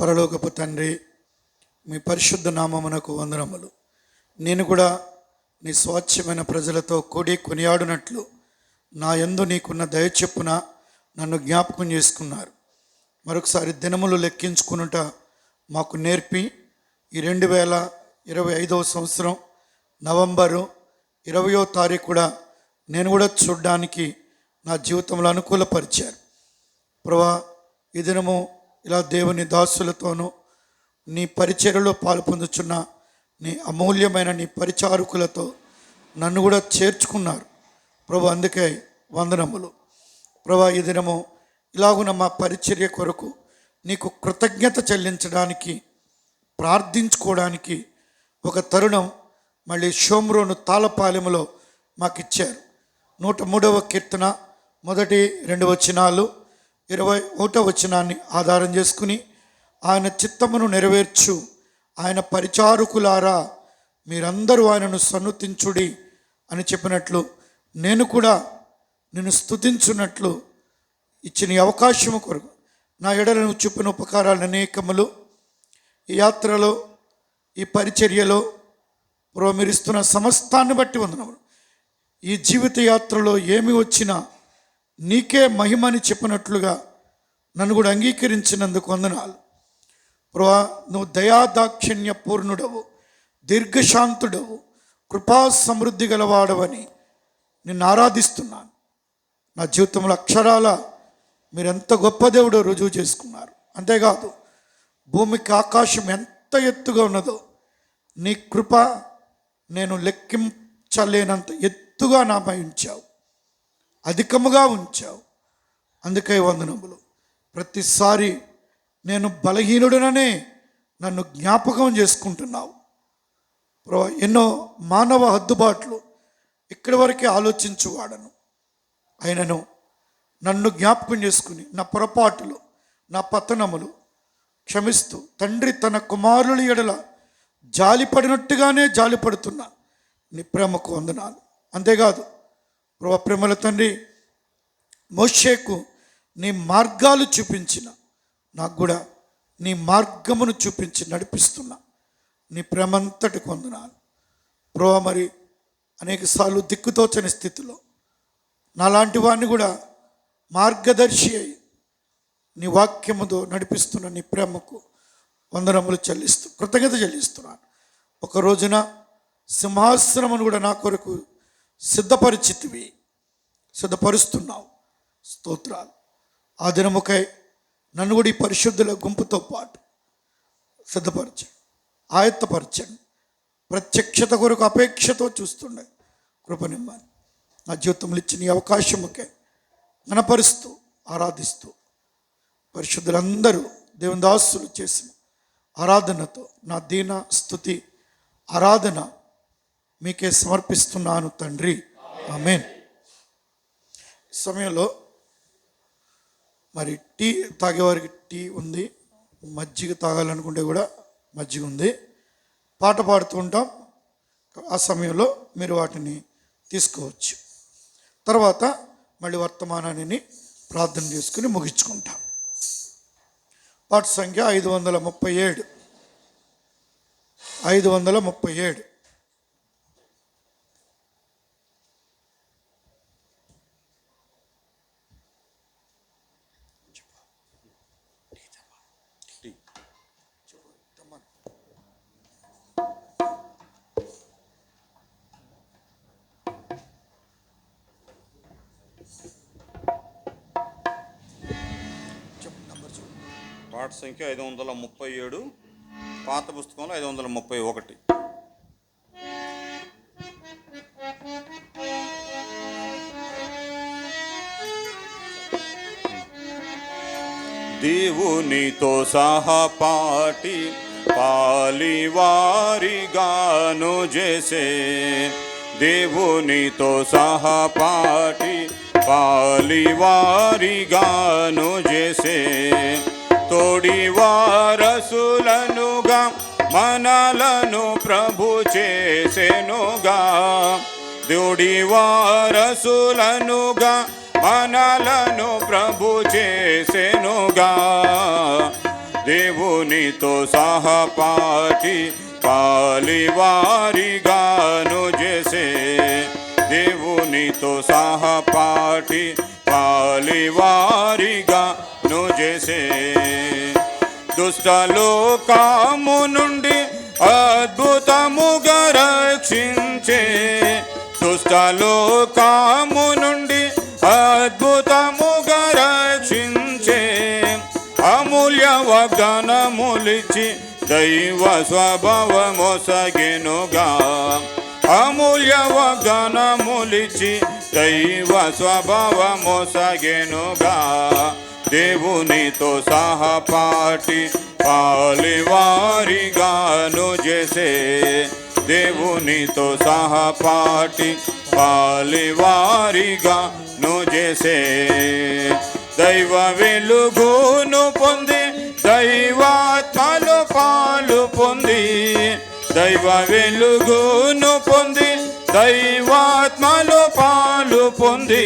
పరలోకపు తండ్రి, మీ పరిశుద్ధ నామమునకు వందనములు. నేను కూడా నీ స్వాచ్ఛమైన ప్రజలతో కూడి కొనియాడునట్లు నా యందు నీకున్న దయ చొప్పున నన్ను జ్ఞాపకం చేసుకున్నారు. మరొకసారి దినములు లెక్కించుకునుట మాకు నేర్పి ఈ 2025వ సంవత్సరం నవంబరు 20వ తారీఖు కూడా నేను కూడా చూడడానికి నా జీవితంలో అనుకూలపరిచారు. ప్రభువా, ఈ దినము ఇలా దేవుని దాసులతోనూ నీ పరిచర్యలో పాల్పొందుచున్న నీ అమూల్యమైన నీ పరిచారకులతో నన్ను కూడా చేర్చుకున్నారు ప్రభు. అందుకే వందనములు ప్రభు. ఈ దినము ఇలాగున మా పరిచర్య కొరకు నీకు కృతజ్ఞత చెల్లించడానికి, ప్రార్థించుకోవడానికి ఒక తరుణం మళ్ళీ షోమ్రోను తాళపాలెములో మాకు ఇచ్చారు. 103వ కీర్తన మొదటి 2 వచనాలు, 21వ వచనాన్ని ఆధారం చేసుకుని, ఆయన చిత్తమును నెరవేర్చు ఆయన పరిచారకులారా మీరందరూ ఆయనను సన్నుతించుడి అని చెప్పినట్లు నేను కూడా నిన్ను స్తుతించున్నట్లు ఇచ్చిన ఈ అవకాశము కొరకు నా ఎడలను చూపిన ఉపకారాలు అనేకములు. ఈ యాత్రలో, ఈ పరిచర్యలో మీరు ఇస్తున్న సమస్తాన్ని బట్టి వందనములు. ఈ జీవిత యాత్రలో ఏమి వచ్చినా నీకే మహిమని చెప్పినట్లుగా నన్ను కూడా అంగీకరించినందుకు వందనాలు ప్రభువా. నువ్వు దయాదాక్షిణ్య పూర్ణుడవు, దీర్ఘశాంతుడవు, కృపా సమృద్ధి గలవాడవని నిన్ను ఆరాధిస్తున్నాను. నా జీవితంలో అక్షరాల మీరెంత గొప్ప దేవుడో రుజువు చేసుకున్నారు. అంతేకాదు, భూమికి ఆకాశం ఎంత ఎత్తుగా ఉన్నదో నీ కృప నేను లెక్కించలేనంత ఎత్తుగా నాపై ఉంచావు, అధికముగా ఉంచావు. అందుకే వందనములు. ప్రతిసారి నేను బలహీనుడననే నన్ను జ్ఞాపకం చేసుకుంటున్నావు ప్రభు. ఎన్నో మానవ హద్దుబాట్లు ఇక్కడి వరకే ఆలోచించువాడను, అయినను నన్ను జ్ఞాపకం చేసుకుని నా పొరపాటులు, నా పతనములు క్షమిస్తూ తండ్రి తన కుమారుల ఎడల జాలిపడినట్టుగానే జాలిపడుతున్నా నీ ప్రేమకు వందనాలు. అంతేకాదు ప్రభు, ప్రేమల తండ్రి, మోషేకు నీ మార్గాలు చూపించిన నాకు కూడా నీ మార్గమును చూపించి నడిపిస్తున్నా నీ ప్రేమంతటికి వందనాలు ప్రభు. మరి అనేకసార్లు దిక్కుతోచని స్థితిలో నాలాంటి వాడిని కూడా మార్గదర్శి అయి నీ వాక్యముతో నడిపిస్తున్న నీ ప్రేమకు వందనములు కృతజ్ఞత చెల్లిస్తున్నాను. ఒక రోజున సింహాసనమును కూడా నా కొరకు సిద్ధపరుస్తున్నావు. స్తోత్రాలు. ఆ దినముకై నన్ను కూడా ఈ పరిశుద్ధుల గుంపుతో పాటు సిద్ధపరచండి, ఆయత్తపరచండి. ప్రత్యక్షత కొరకు అపేక్షతో చూస్తుండే కృపనిమ్మని నా జీవితంలో ఇచ్చిన ఈ అవకాశముకే గణపరుస్తూ ఆరాధిస్తూ పరిశుద్ధులందరూ దేవుని దాసులు చేసిన ఆరాధనతో నా దీన స్తుతి ఆరాధన మీకే సమర్పిస్తున్నాను తండ్రి. ఆమేన్. ఈ సమయంలో మరి టీ తాగేవారికి టీ ఉంది, మజ్జిగ తాగాలనుకుంటే కూడా మజ్జిగ ఉంది. పాట పాడుతూ ఉంటాం, ఆ సమయంలో మీరు వాటిని తీసుకోవచ్చు. తర్వాత మళ్ళీ వర్తమానాన్ని ప్రార్థన చేసుకుని ముగించుకుంటాం. పాట సంఖ్య 537. 537. పాట సంఖ్య 537, పాత పుస్తకంలో 531. దేవునితో సహపాఠి పాలివారిగాను చేసే, దేవునితో సహపాఠి పాలివారిగాను చేసే, తోడి వారసులనుగా మనలను ప్రభు చేసెనుగా, తోడి వారసులనుగా మనలను ప్రభు చేసెనుగా, దేవునితో సహపాఠి పాలివారిగాను చేసే, దేవునితో సహపాఠి పాలివారిగాను చేసే, దుష్టలోకము నుండి అద్భుతముగా రక్షించే, దుష్టలోకము నుండి అద్భుతముగా రక్షించే, అమూల్య వాగ్దానములిచ్చి దైవ స్వభావమొసగెనుగా, అమూల్య వాగ్దానములిచ్చి దైవ స్వభావమొసగెనుగా, దేవునితో సహపాఠి పాలివారిగాను చేసే, దేవునితో సహపాఠి పాలివారిగాను చేసే, దైవ వెలుగును పొంది దైవాత్మలు పాలు పొంది, దైవ వెలుగును పొంది దైవాత్మలు పాలు పొంది,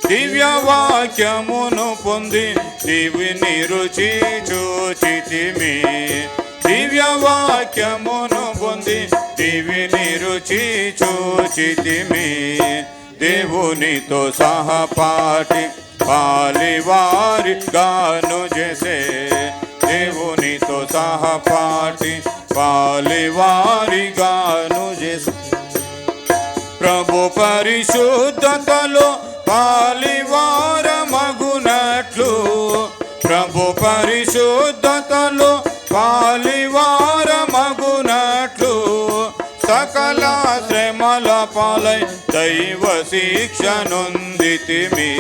దివ్య వాక్యమును పొంది దివిని రుచి చూచితిమి, దివ్య వాక్యమును పొంది దివిని రుచి చూచితిమి, దేవునితో సహపాఠి పాలివారిగాను చేసే, దేవునితో సహపాఠి పాలివారిగాను చేసే, ప్రభు పరిశుద్ధతలో పాలివారమగునట్లు, ప్రభు పరిశుద్ధతలో పాలివారమగునట్లు, సకల శ్రమల పాలై దైవ శిక్ష నొందితిమి,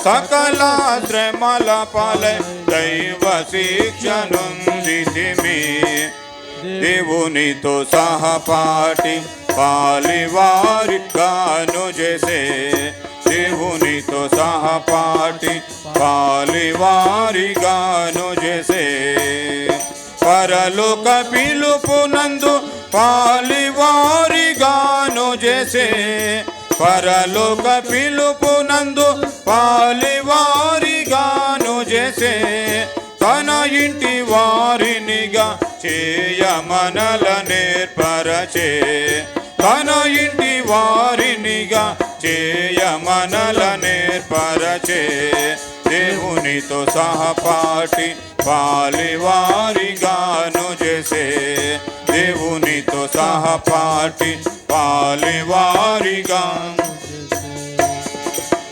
సకల శ్రమల పాలై దైవ శిక్ష నొందితిమి, దేవునితో సహపాఠి పాలివారిగాను చేసే, దేవునితో సహపాఠి పాలివారిగాను చేసే, పరలోక పిలుపునందు పాలివారిగాను చేసే, పరలోక పిలుపునందు పాలివారిగాను చేసే, తన ఇంటి వారినిగా చేయమనల నేర్పరచే, తన ఇంటి వారినిగా చేయమనల నేర్పరచే, దేవునితో సహపాఠి పాలివారిగాను చేసే, దేవునితో సహపాఠి పాలివారిగాను,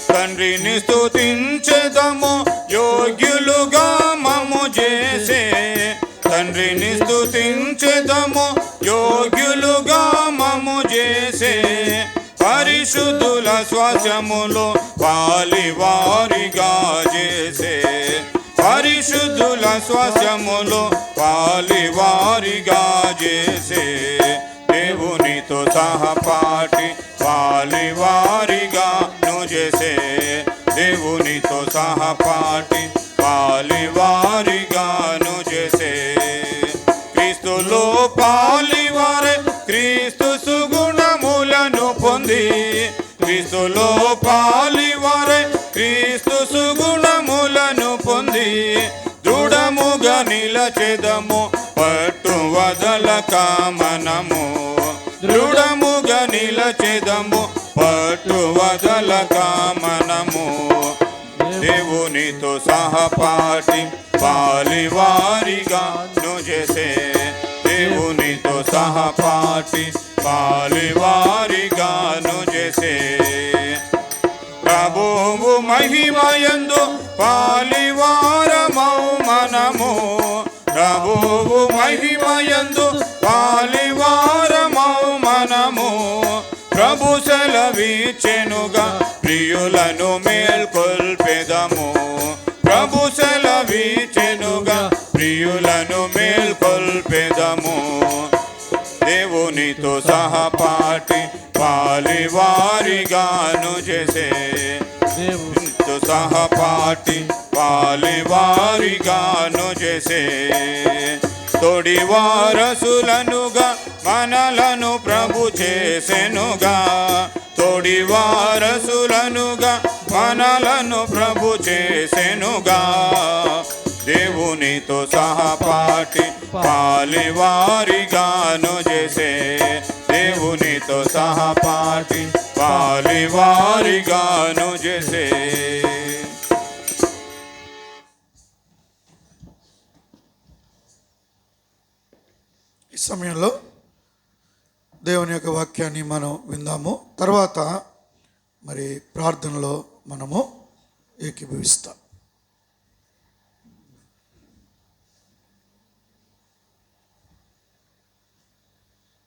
తండ్రిని స్తుతించెదము యోగ్యులుగా మము చేసే, తండ్రిని స్తుతించెదము యోగ్యులుగా మము చేసే, పరిశుద్ధుల స్వాస్థ్యములో పాలివారిగా చేసే, పరిశుద్ధుల స్వాస్థ్యములో పాలివారిగా చేసే, దేవునితో సహపాఠి పాలివారిగాను చేసే, దేవునితో సహపాఠి పాలివారిగాను చేసే, క్రీస్తులో పాలివారే క్రీస్తు సుగుణములను పొంది, క్రీస్తులో పాలివారే క్రీస్తు సుగుణములను పొంది, దృఢముగా నిలచెదము పట్టు వదలక మనము, దృఢముగా నిలచెదము పట్టు వదలక మనము, దేవునితో సహపాఠి పాలివారిగాను చేసే, దేవునితో సహపాఠి పాలివారిగాను చేసే, ప్రభువు మహిమయందు పాలివారమౌ మనము, ప్రభువు మహిమయందు పాలివారమౌ మనము, ప్రభు సెలవిచ్చెనుగా ప్రియులను మేల్కొల్పెదము, ప్రభు సెలవిచ్చెనుగా ప్రియులను మేల్కొల్పెదము, దేవునితో సహపాఠి పాలివారిగాను చేసే, దేవునితో సహపాఠి పాలివారిగాను చేసే, తోడి వారసులనుగా మనలను ప్రభు చేసెనుగా, తోడి వారసులనుగా మనలను ప్రభు చేసెనుగా, దేవునితో సహపాఠి పాలివారిగాను చేసే దేవునితో సహపాఠి పాలివారిగాను చేసే. ఈ సమయంలో దేవుని యొక్క వాక్యాన్ని మనం విందాము. తర్వాత మరి ప్రార్థనలో మనము ఏకీభవిస్తాం.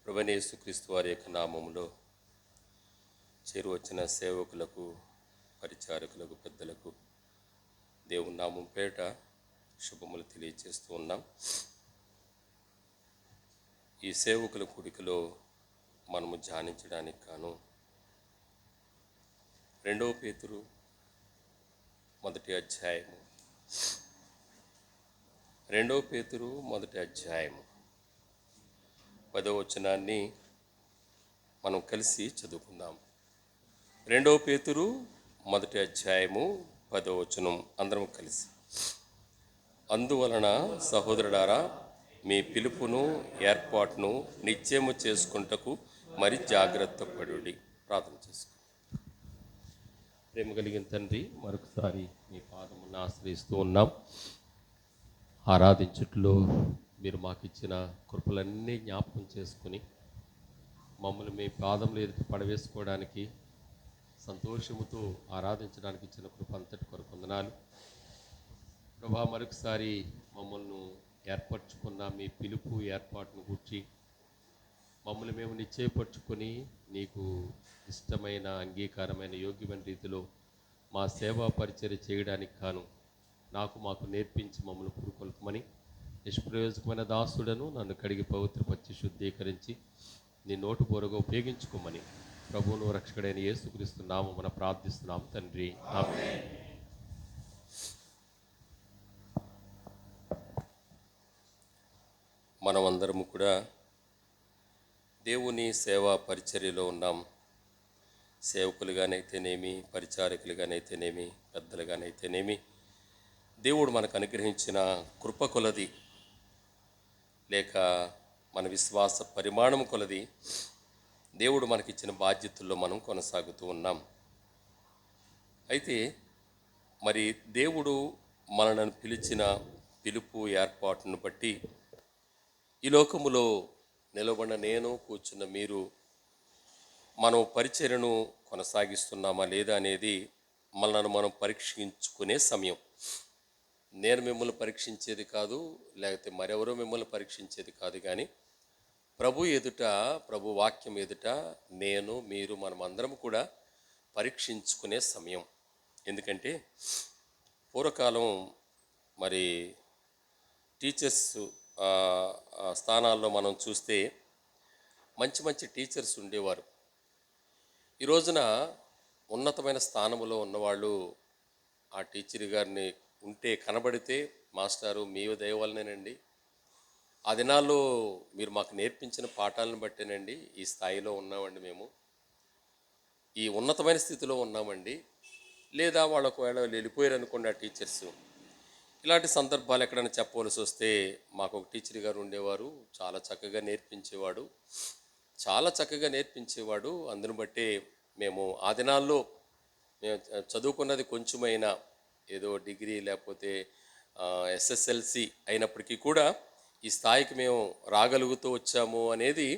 ప్రభువైన యేసుక్రీస్తు వారి యొక్క నామములో చేరువచ్చిన సేవకులకు, పరిచారకులకు, పెద్దలకు దేవుని నామం పేట శుభములు తెలియజేస్తూ ఉన్నాం. ఈ సేవకుల కూడికలో మనము ధ్యానించడానికి గాను 2 పేతురు 1వ అధ్యాయము 2 పేతురు 1వ అధ్యాయము 10వ వచనాన్ని మనం కలిసి చదువుకుందాం. 2 పేతురు 1వ అధ్యాయము 10వ వచనం అందరం కలిసి. అందువలన సహోదరులారా, మీ పిలుపును ఏర్పాటును నిశ్చయము చేసుకుంటకు మరి జాగ్రత్త పడుడి. ప్రార్థన చేసుకో. ప్రేమ కలిగిన తండ్రి, మరొకసారి మీ పాదమును ఆశ్రయిస్తూ ఉన్నాం. ఆరాధించుట్లో మీరు మాకు ఇచ్చిన కృపలన్నీ జ్ఞాపకం చేసుకుని మమ్మల్ని మీ పాదములు ఎదుట పడవేసుకోవడానికి, సంతోషముతో ఆరాధించడానికి ఇచ్చిన కృప అంతటి కొరకు వందనాలు ప్రభా. మరొకసారి మమ్మల్ని ఏర్పరచుకున్న మీ పిలుపు ఏర్పాటును గుర్చి మమ్మల్ని మేము నిశ్చయపరచుకొని నీకు ఇష్టమైన, అంగీకారమైన, యోగ్యమైన రీతిలో మా సేవా పరిచర్య చేయడానికి కాను మాకు నేర్పించి మమ్మల్ని పురుకొల్పమని, నిష్ప్రయోజకమైన దాసుడను నన్ను కడిగి పవిత్రపరిచి శుద్ధీకరించి నీ నోటు బోరగా ఉపయోగించుకోమని ప్రభువును రక్షకుడైన యేసుక్రీస్తు నామమున ప్రార్థిస్తున్నాం తండ్రి, ఆమేన్. మనమందరము కూడా దేవుని సేవా పరిచర్యలో ఉన్నాం. సేవకులుగానైతేనేమి, పరిచారకులుగానైతేనేమి, పెద్దలుగానైతేనేమి దేవుడు మనకు అనుగ్రహించిన కృప కొలది, లేక మన విశ్వాస పరిమాణం కొలది దేవుడు మనకిచ్చిన బాధ్యతల్లో మనం కొనసాగుతూ ఉన్నాం. అయితే మరి దేవుడు మనల్ని పిలిచిన పిలుపు ఏర్పాటును బట్టి ఈ లోకములో నిలబడిన నేను, కూర్చున్న మీరు, మనం పరిచర్యను కొనసాగిస్తున్నామా లేదా అనేది మనల్ని మనం పరీక్షించుకునే సమయం. నేను మిమ్మల్ని పరీక్షించేది కాదు, లేకపోతే మరెవరో మిమ్మల్ని పరీక్షించేది కాదు, కానీ ప్రభు ఎదుట, ప్రభు వాక్యం ఎదుట నేను, మీరు, మనమందరం కూడా పరీక్షించుకునే సమయం. ఎందుకంటే పూర్వకాలం మరి టీచర్స్ స్థానాల్లో మనం చూస్తే మంచి మంచి టీచర్స్ ఉండేవారు. ఈ రోజున ఉన్నతమైన స్థానంలో ఉన్నవాళ్ళు ఆ టీచర్ గారిని ఉంటే కనబడితే, మాస్టారు మీ దయ వల్లనేనండి, ఆ దినాల్లో మీరు మాకు నేర్పించిన పాఠాలను బట్టేనండి ఈ స్థాయిలో ఉన్నామండి, మేము ఈ ఉన్నతమైన స్థితిలో ఉన్నామండి. లేదా వాళ్ళు ఒకవేళ వెళ్ళిపోయారు అనుకోండి ఆ టీచర్స్. ఇలాంటి సందర్భాలు ఎక్కడైనా చెప్పవలసి వస్తే, మాకు ఒక టీచర్ గారు ఉండేవారు, చాలా చక్కగా నేర్పించేవాడు. అందును బట్టి మేము ఆ దినాల్లో మేము చదువుకున్నది కొంచెమైనా, ఏదో డిగ్రీ లేకపోతే SSLC అయినప్పటికీ కూడా ఈ స్థాయికి మేము రాగలుగుతూ వచ్చాము అనేది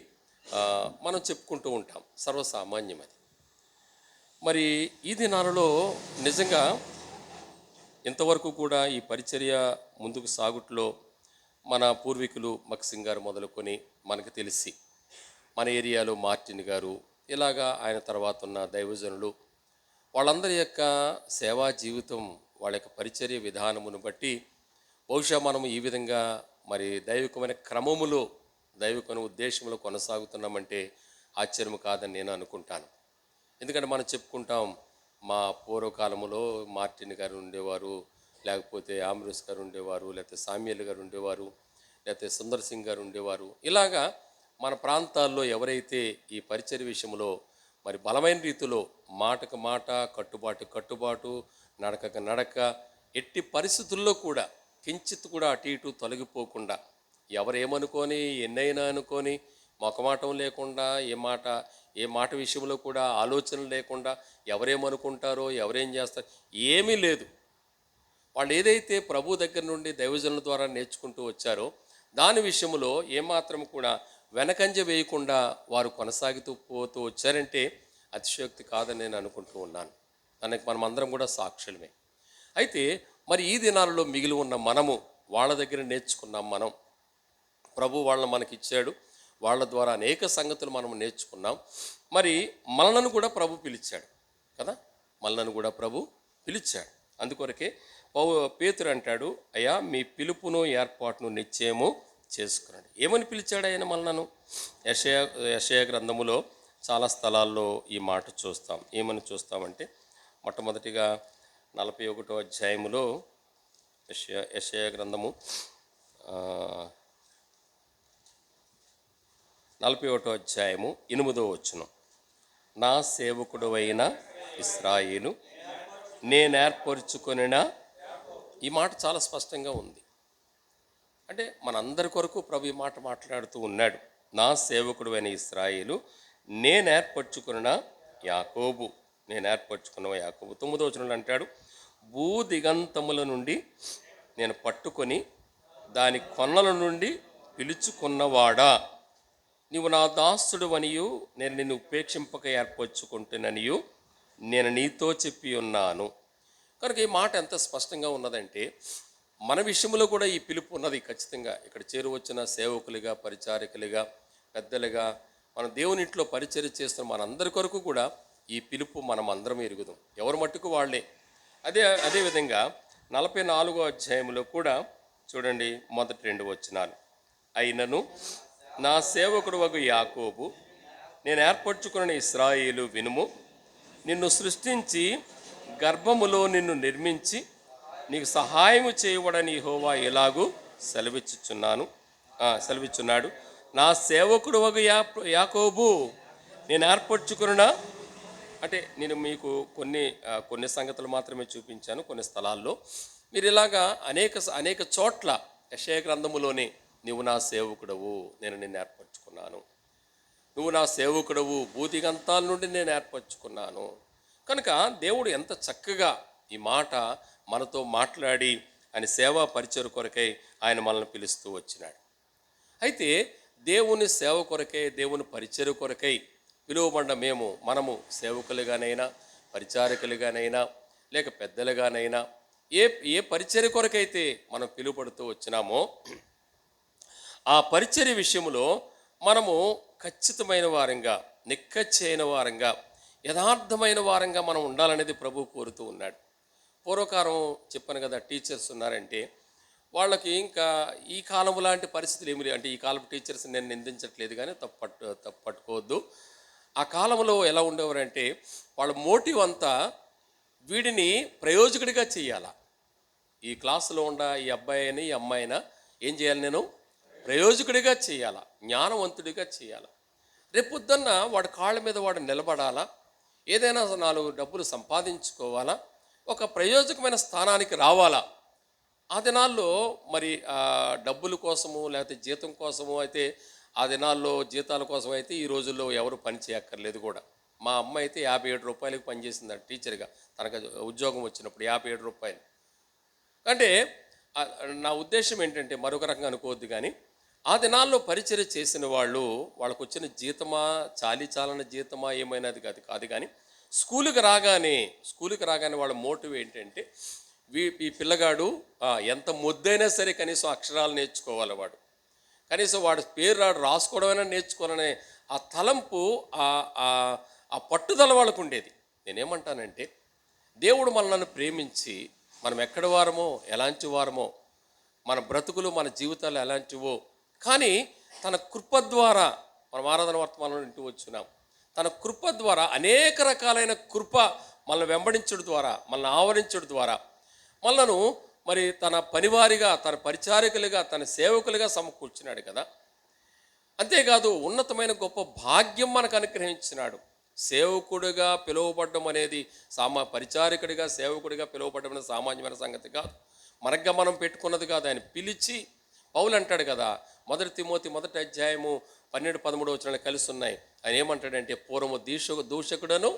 మనం చెప్పుకుంటూ ఉంటాం, సర్వసామాన్యం అది. మరి ఈ దినాలలో నిజంగా ఇంతవరకు కూడా ఈ పరిచర్య ముందుకు సాగుట్లో మన పూర్వీకులు మక్సింగ్ గారు మొదలుకొని మనకు తెలిసి, మన ఏరియాలో మార్టిన్ గారు, ఇలాగా ఆయన తర్వాత ఉన్న దైవజనులు, వాళ్ళందరి యొక్క సేవా జీవితం, వాళ్ళ యొక్క పరిచర్య విధానమును బట్టి బహుశా మనం ఈ విధంగా మరి దైవికమైన క్రమములో, దైవికమైన ఉద్దేశంలో కొనసాగుతున్నామంటే ఆశ్చర్యం కాదని నేను అనుకుంటాను. ఎందుకంటే మనం చెప్పుకుంటాం, మా పూర్వకాలంలో మార్టిన్ గారు ఉండేవారు, లేకపోతే ఆమ్రోస్ గారు ఉండేవారు, లేకపోతే సామ్యుల్ గారు ఉండేవారు, లేకపోతే సుందర్ సింగ్ గారు ఉండేవారు. ఇలాగా మన ప్రాంతాల్లో ఎవరైతే ఈ పరిచర్య విషయంలో మరి బలమైన రీతిలో మాటకు మాట, కట్టుబాటు, నడక, ఎట్టి పరిస్థితుల్లో కూడా కించిత్ కూడా అటు ఇటు తొలగిపోకుండా, ఎవరేమనుకొని ఎన్నైనా అనుకొని మొకమాటం లేకుండా, ఏ మాట విషయంలో కూడా ఆలోచన లేకుండా, ఎవరేమనుకుంటారో ఎవరేం చేస్తారో ఏమీ లేదు. వాళ్ళు ఏదైతే ప్రభు దగ్గర నుండి దైవజనుల ద్వారా నేర్చుకుంటూ వచ్చారో దాని విషయంలో ఏమాత్రం కూడా వెనకంజ వేయకుండా వారు కొనసాగుతూ పోతూ వచ్చారంటే అతిశయోక్తి కాదని నేను అనుకుంటూ ఉన్నాను. దానికి మనమందరం కూడా సాక్షులమే. అయితే మరి ఈ దినాలలో మిగిలి ఉన్న మనము వాళ్ళ దగ్గర నేర్చుకున్నాం. మనం ప్రభు వాళ్ళని మనకిచ్చాడు, వాళ్ళ ద్వారా అనేక సంగతులు మనం నేర్చుకున్నాం. మరి మనలను కూడా ప్రభు పిలిచాడు కదా, మనలను కూడా ప్రభు పిలిచాడు. అందుకొరకే పేతురు అంటాడు, అయ్యా మీ పిలుపును ఏర్పాటును నిశ్చయము చేసుకున్నాడు. ఏమని పిలిచాడు ఆయన మనలను? యెషయా గ్రంథములో చాలా స్థలాల్లో ఈ మాట చూస్తాం. ఏమని చూస్తామంటే మొట్టమొదటిగా 41వ అధ్యాయములో యెషయా గ్రంథము 41వ అధ్యాయము 8వ వచనం, నా సేవకుడవైన ఇశ్రాయేలు నేనేర్పరచుకొనిన. ఈ మాట చాలా స్పష్టంగా ఉంది. అంటే మనందరి కొరకు ప్రభు ఈ మాట మాట్లాడుతూ ఉన్నాడు. నా సేవకుడైన ఇశ్రాయేలు నేనేర్పరచుకున్న యాకోబు, నేనేర్పరచుకున్న యాకోబు. 9వ వచనంలో అంటాడు, భూ దిగంతముల నుండి నేను పట్టుకొని దాని కొన్నల నుండి పిలుచుకున్నవాడా, నీవు నా దాసుడు అనియు నేను నిన్ను ఉపేక్షింపక ఏర్పరచుకుంటుననియు నేను నీతో చెప్పి ఉన్నాను. కనుక ఈ మాట ఎంత స్పష్టంగా ఉన్నదంటే మన విషయంలో కూడా ఈ పిలుపు ఉన్నది. ఖచ్చితంగా ఇక్కడ చేరువచ్చిన సేవకులుగా, పరిచారికలుగా, పెద్దలుగా, మన దేవుని ఇంట్లో పరిచర్య చేస్తున్న మనందరి కొరకు కూడా ఈ పిలుపు మనం అందరం ఎరుగుదాం. ఎవరు మట్టుకు వాళ్ళే. అదేవిధంగా 44వ అధ్యాయంలో కూడా చూడండి, మొదటి 2 వచనాలు, అయినను నా సేవకుడు వగు యాకోబు నేను ఏర్పరచుకున్న ఇశ్రాయేలు వినుము, నిన్ను సృష్టించి గర్భములో నిన్ను నిర్మించి నీకు సహాయము చేయవడని యెహోవా ఎలాగూ సెలవిచ్చున్నాడు. నా సేవకుడు వగు యాకోబు నేను ఏర్పరచుకున్నా. అంటే నేను మీకు కొన్ని సంగతులు మాత్రమే చూపించాను కొన్ని స్థలాల్లో. మీరు ఇలాగా అనేక చోట్ల యెషయా గ్రంథములోనే నువ్వు నా సేవకుడవు, నేను నిన్ను ఏర్పరచుకున్నాను, నువ్వు నా సేవకుడవు, భూదిగంతాల నుండి నేను ఏర్పరచుకున్నాను. కనుక దేవుడు ఎంత చక్కగా ఈ మాట మనతో మాట్లాడి ఆయన సేవా పరిచయ కొరకై ఆయన మనల్ని పిలుస్తూ వచ్చినాడు. అయితే దేవుని సేవ కొరకై, దేవుని పరిచయ కొరకై పిలువబడ్డ మనము సేవకులుగానైనా, పరిచారకులుగానైనా, లేక పెద్దలుగానైనా ఏ పరిచర్య కొరకైతే మనం పిలువబడుతూ వచ్చినామో ఆ పరిచర్య విషయంలో మనము ఖచ్చితమైన వారంగా, నిక్కచ్చైన వారంగా, యథార్థమైన వారంగా మనం ఉండాలనేది ప్రభు కోరుతూ ఉన్నాడు. పూర్వకాలం చెప్పాను కదా, టీచర్స్ ఉన్నారంటే వాళ్ళకి ఇంకా ఈ కాలం లాంటి పరిస్థితులు ఏమి లేవు. అంటే ఈ కాలం టీచర్స్ నేను నిందించట్లేదు, కానీ తప్పు పట్టుకోవద్దు. ఆ కాలంలో ఎలా ఉండేవారంటే వాళ్ళ మోటివ్ అంతా వీడిని ప్రయోజకుడిగా చేయాలా. ఈ క్లాసులో ఉన్న ఈ అబ్బాయి అయినా ఈ అమ్మాయినా ఏం చేయాలి, నేను ప్రయోజకుడిగా చేయాలా, జ్ఞానవంతుడిగా చేయాలా. రేపొద్దున్న వాడి కాళ్ళ మీద వాడు నిలబడాలా, ఏదైనా 4 డబ్బులు సంపాదించుకోవాలా, ఒక ప్రయోజకమైన స్థానానికి రావాలా. ఆ దినాల్లో మరి డబ్బుల కోసము లేకపోతే జీతం కోసము అయితే, ఆ దినాల్లో జీతాల కోసం అయితే ఈ రోజుల్లో ఎవరు పని చేయక్కర్లేదు కూడా. మా అమ్మ అయితే 57 రూపాయలకు పనిచేసింది టీచర్గా, తనకు ఉద్యోగం వచ్చినప్పుడు 57 రూపాయలు. అంటే నా ఉద్దేశం ఏంటంటే మరొక రకంగా అనుకోవద్దు, కానీ ఆ దినాల్లో పరిచర్య చేసిన వాళ్ళకు వచ్చిన జీతమా, చాలీచాలన జీతమా ఏమైనాది కాదు, కానీ స్కూలుకి రాగానే వాళ్ళ మోటివ్ ఏంటంటే ఈ పిల్లగాడు ఎంత ముద్దైనా సరే కనీసం అక్షరాలు నేర్చుకోవాలి, వాడు కనీసం వాడి పేరు రాసుకోవడమైనా నేర్చుకోవాలనే ఆ తలంపు, ఆ పట్టుదల వాళ్ళకు ఉండేది. నేనేమంటానంటే దేవుడు మనల్ని ప్రేమించి మనం ఎక్కడి వారమో, ఎలాంటి వారమో, మన బ్రతుకులు, మన జీవితాలు ఎలాంటివో, కానీ తన కృప ద్వారా మనం ఆరాధన వర్తమానంలో ఇంటూ వచ్చున్నాం. తన కృప ద్వారా అనేక రకాలైన కృప మనల్ని వెంబడించడం ద్వారా, మనల్ని ఆవరించడం ద్వారా మనలను మరి తన పనివారిగా, తన పరిచారికులుగా, తన సేవకులుగా సమకూర్చున్నాడు కదా. అంతేకాదు ఉన్నతమైన గొప్ప భాగ్యం మనకు అనుగ్రహించినాడు. సేవకుడిగా పిలువబడ్డం అనేది పరిచారికుడిగా, సేవకుడిగా పిలువబడ్డం అనేది సామాన్యమైన సంగతి కాదు. మనగ్గా మనం పెట్టుకున్నది కాదు. ఆయన పిలిచి, పౌలు అంటాడు కదా, 1 తిమోతి 1 అధ్యాయము 12-13 వచనాలు కలిసి ఉన్నాయి. ఆయన ఏమంటాడంటే, పూర్వము దూషకుడను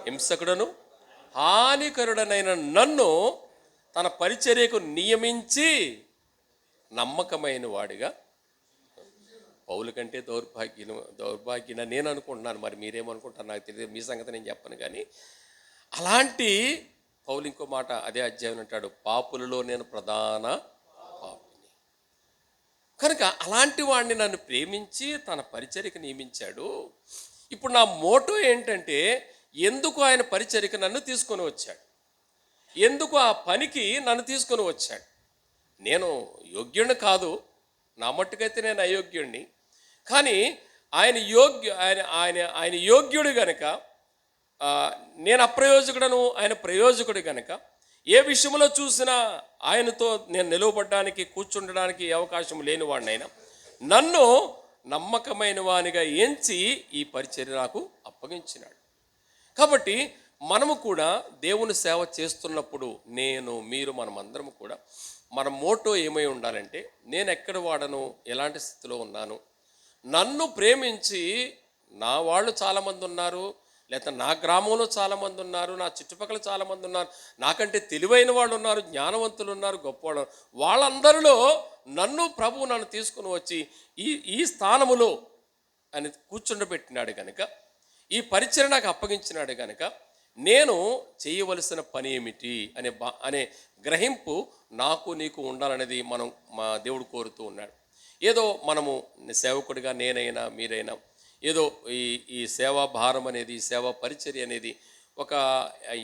హింసకుడను హానికరుడనైన నన్ను తన పరిచర్యకు నియమించి నమ్మకమైన వాడిగా. పౌలు కంటే దౌర్భాగ్యన నేను అనుకుంటున్నాను, మరి మీరేమనుకుంటారు నాకు తెలియదు, మీ సంగతి నేను చెప్పను. కానీ అలాంటి పౌలు ఇంకో మాట అదే అధ్యాయం అంటాడు, పాపులలో నేను ప్రధాన పాపిని. కనుక అలాంటి వాడిని నన్ను ప్రేమించి తన పరిచర్యకు నియమించాడు. ఇప్పుడు నా మోటో ఏంటంటే, ఎందుకు ఆయన పరిచర్యకు నన్ను తీసుకొని వచ్చాడు, ఎందుకు ఆ పనికి నన్ను తీసుకొని వచ్చాడు. నేను యోగ్యుడిని కాదు, నా మట్టుకైతే నేను అయోగ్యుడిని. కానీ ఆయన ఆయన యోగ్యుడు గనక, నేను అప్రయోజకుడను, ఆయన ప్రయోజకుడు గనక, ఏ విషయంలో చూసినా ఆయనతో నేను నిలవబడ్డానికి, కూర్చుండడానికి అవకాశం లేని వాడినైనా నన్ను నమ్మకమైన వానిగా ఎంచి ఈ పరిచర్య నాకు అప్పగించినాడు. కాబట్టి మనము కూడా దేవుని సేవ చేస్తున్నప్పుడు మీరు మనమందరం కూడా మన మోటో ఏమై ఉండాలంటే, నేను ఎక్కడ వాడను, ఎలాంటి స్థితిలో ఉన్నాను, నన్ను ప్రేమించి నా వాళ్ళు చాలామంది ఉన్నారు, లేకపోతే నా గ్రామంలో చాలామంది ఉన్నారు, నా చుట్టుపక్కల చాలామంది ఉన్నారు, నాకంటే తెలివైన వాళ్ళు ఉన్నారు, జ్ఞానవంతులు ఉన్నారు, గొప్పవాళ్ళు, వాళ్ళందరిలో నన్ను తీసుకుని వచ్చి ఈ స్థానములో అని కూర్చుండబెట్టినాడు కనుక, ఈ పరిచర్య నాకు అప్పగించినాడు కనుక, నేను చేయవలసిన పని ఏమిటి అనే గ్రహింపు నాకు నీకు ఉండాలనేది మా దేవుడు కోరుతూ ఉన్నాడు. ఏదో మనము సేవకుడిగా నేనైనా మీరైనా ఏదో ఈ సేవా భారం అనేది, సేవా పరిచర్య అనేది ఒక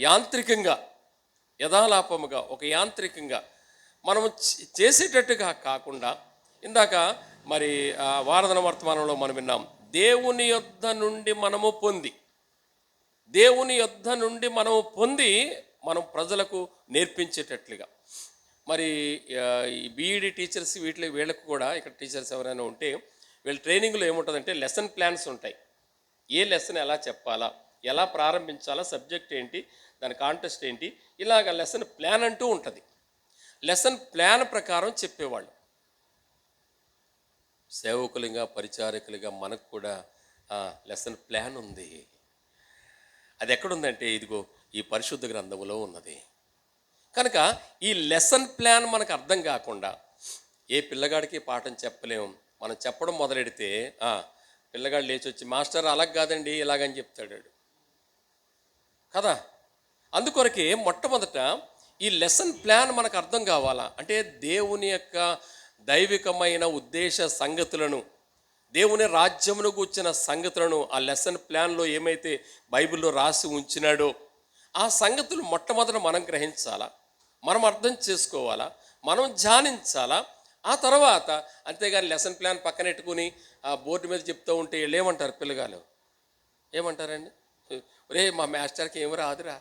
యాంత్రికంగా, యథాలాపముగా, ఒక యాంత్రికంగా మనము చేసేటట్టుగా కాకుండా, ఇందాక మరి వారధన వర్తమానంలో మనం విన్నాం, దేవుని యొద్ద నుండి మనము మనం ప్రజలకు నేర్పించేటట్లుగా. మరి ఈ బీఈడి టీచర్స్ వీళ్ళకు కూడా, ఇక్కడ టీచర్స్ ఎవరైనా ఉంటే, వీళ్ళ ట్రైనింగ్లో ఏముంటుందంటే లెసన్ ప్లాన్స్ ఉంటాయి. ఏ లెసన్ ఎలా చెప్పాలా, ఎలా ప్రారంభించాలా, సబ్జెక్ట్ ఏంటి, దాని కాంటెస్ట్ ఏంటి, ఇలాగ లెసన్ ప్లాన్ అంటూ ఉంటుంది. లెసన్ ప్లాన్ ప్రకారం చెప్పేవాళ్ళు. సేవకులుగా, పరిచారకులుగా మనకు కూడా లెసన్ ప్లాన్ ఉంది. అది ఎక్కడుందంటే, ఇదిగో ఈ పరిశుద్ధ గ్రంథములో ఉన్నది. కనుక ఈ లెసన్ ప్లాన్ మనకు అర్థం కాకుండా ఏ పిల్లగాడికి పాఠం చెప్పలేము. మనం చెప్పడం మొదలెడితే పిల్లగాడు లేచి వచ్చి, మాస్టర్ అలాగ కాదండి ఇలాగని చెప్తాడు కదా. అందుకొరకే మొట్టమొదట ఈ లెసన్ ప్లాన్ మనకు అర్థం కావాలా అంటే, దేవుని యొక్క దైవికమైన ఉద్దేశ సంగతులను, దేవుని రాజ్యమును గూర్చిన సంగతులను ఆ లెసన్ ప్లాన్లో ఏమైతే బైబిల్లో రాసి ఉంచినాడో ఆ సంగతులు మొట్టమొదట మనం గ్రహించాలా, మనం అర్థం చేసుకోవాలా, మనం ధ్యానించాలా. ఆ తర్వాత అంతేగాని లెసన్ ప్లాన్ పక్కనెట్టుకుని ఆ బోర్డు మీద చెప్తూ ఉంటే వీళ్ళు ఏమంటారు, పిల్లగాలు ఏమంటారండి, ఒరే మా మాస్టర్కి ఏమి రాదురా,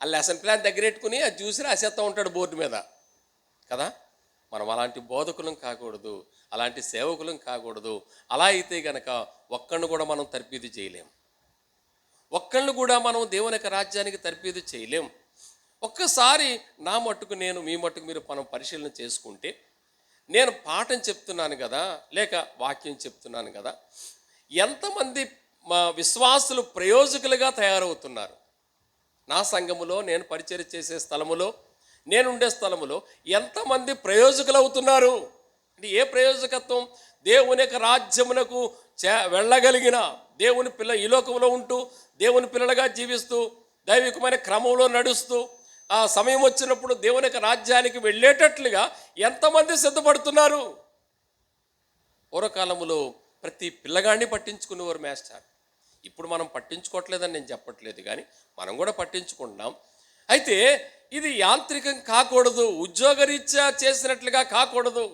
ఆ లెసన్ ప్లాన్ దగ్గర పెట్టుకుని అది చూసి రాసేస్తూ ఉంటాడు బోర్డు మీద కదా. మనం అలాంటి బోధకులం కాకూడదు, అలాంటి సేవకులం కాకూడదు. అలా అయితే గనక ఒక్కడిని కూడా మనం తర్ఫీదు చేయలేం, ఒక్కళ్ళు కూడా మనం దేవుని యొక్క రాజ్యానికి తర్ఫీదు చేయలేం. ఒక్కసారి నా మట్టుకు నేను, మీ మట్టుకు మీరు మనం పరిశీలన చేసుకుంటే, నేను పాఠం చెప్తున్నాను కదా, లేక వాక్యం చెప్తున్నాను కదా, ఎంతమంది మా విశ్వాసులు ప్రయోజకులుగా తయారవుతున్నారు. నా సంఘములో, నేను పరిచర్య చేసే స్థలములో, నేనుండే స్థలములో ఎంతమంది ప్రయోజకులు అవుతున్నారు అంటే, ఏ ప్రయోజకత్వం, దేవుని యొక్క రాజ్యమునకు వెళ్ళగలిగిన దేవుని ఈ లోకంలో ఉంటూ దేవుని పిల్లలుగా జీవిస్తూ దైవికమైన క్రమంలో నడుస్తూ ఆ సమయం వచ్చినప్పుడు దేవుని యొక్క రాజ్యానికి వెళ్ళేటట్లుగా ఎంతమంది సిద్ధపడుతున్నారు. పూర్వకాలములో ప్రతి పిల్లగాడిని పట్టించుకునేవారు మాస్టర్. ఇప్పుడు మనం పట్టించుకోవట్లేదని నేను చెప్పట్లేదు, కానీ మనం కూడా పట్టించుకుంటున్నాం. అయితే ఇది యాంత్రికం కాకూడదు, ఉద్యోగరీత్యా చేసినట్లుగా కాకూడదు.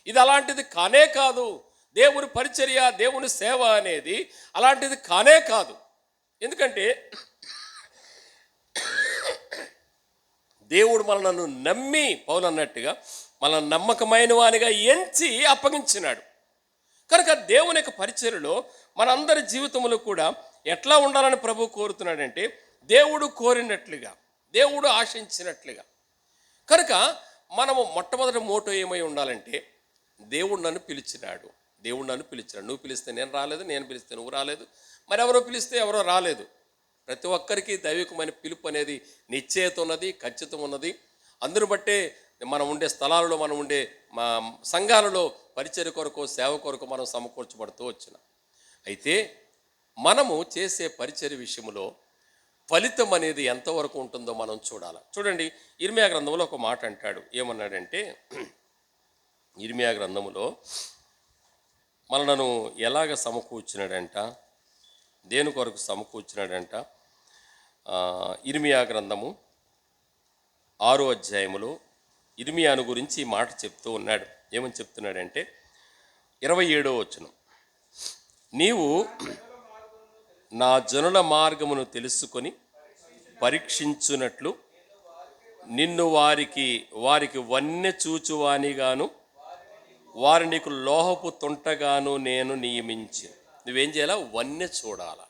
ఇది అలాంటిది కానే కాదు. దేవుని పరిచర్య, దేవుని సేవ అనేది అలాంటిది కానే కాదు. ఎందుకంటే దేవుడు మనల్ని నమ్మి, పౌలు అన్నట్టుగా మన నమ్మకమైన వానిగా ఎంచి అప్పగించినాడు. కనుక దేవుని యొక్క పరిచర్యలో మనందరి జీవితంలో కూడా ఎట్లా ఉండాలని ప్రభు కోరుతున్నాడంటే, దేవుడు కోరినట్లుగా, దేవుడు ఆశించినట్లుగా. కనుక మనము మొట్టమొదటి మోటో ఏమై ఉండాలంటే, దేవుడు నన్ను పిలిచినాడు, దేవుడు నన్ను పిలిచినాడు. నువ్వు పిలిస్తే నేను రాలేదు, నేను పిలిస్తే నువ్వు రాలేదు, మరి ఎవరో పిలిస్తే ఎవరో రాలేదు. ప్రతి ఒక్కరికి దైవికమైన పిలుపు అనేది నిశ్చయత ఉన్నది, ఖచ్చితం ఉన్నది. అందును బట్టే మనం ఉండే స్థలాలలో, మనం ఉండే మా సంఘాలలో పరిచర్య కొరకు, సేవ కొరకు మనం సమకూర్చబడుతూ వచ్చినాం. అయితే మనము చేసే పరిచర్య విషయంలో ఫలితం అనేది ఎంతవరకు ఉంటుందో మనం చూడాలి. చూడండి, ఇర్మియా గ్రంథంలో ఒక మాట అంటాడు. ఏమన్నాడంటే, ఇర్మియా గ్రంథములో మనలను ఎలాగ సమకూర్చినాడంట, దేని కొరకు సమకూర్చినాడంట. ఇర్మియా గ్రంథము 6వ అధ్యాయములో ఇర్మియాను గురించి ఈ మాట చెప్తూ ఉన్నాడు. ఏమని చెప్తున్నాడంటే 27వ వచనం, నీవు నా జనుల మార్గమును తెలుసుకొని పరీక్షించునట్లు నిన్ను వారికి వన్నె చూచువానిగాను వారి నీకు లోహపు తొంటగాను నేను నియమించి. నువ్వేం చేయాలా? వన్నె చూడాలా.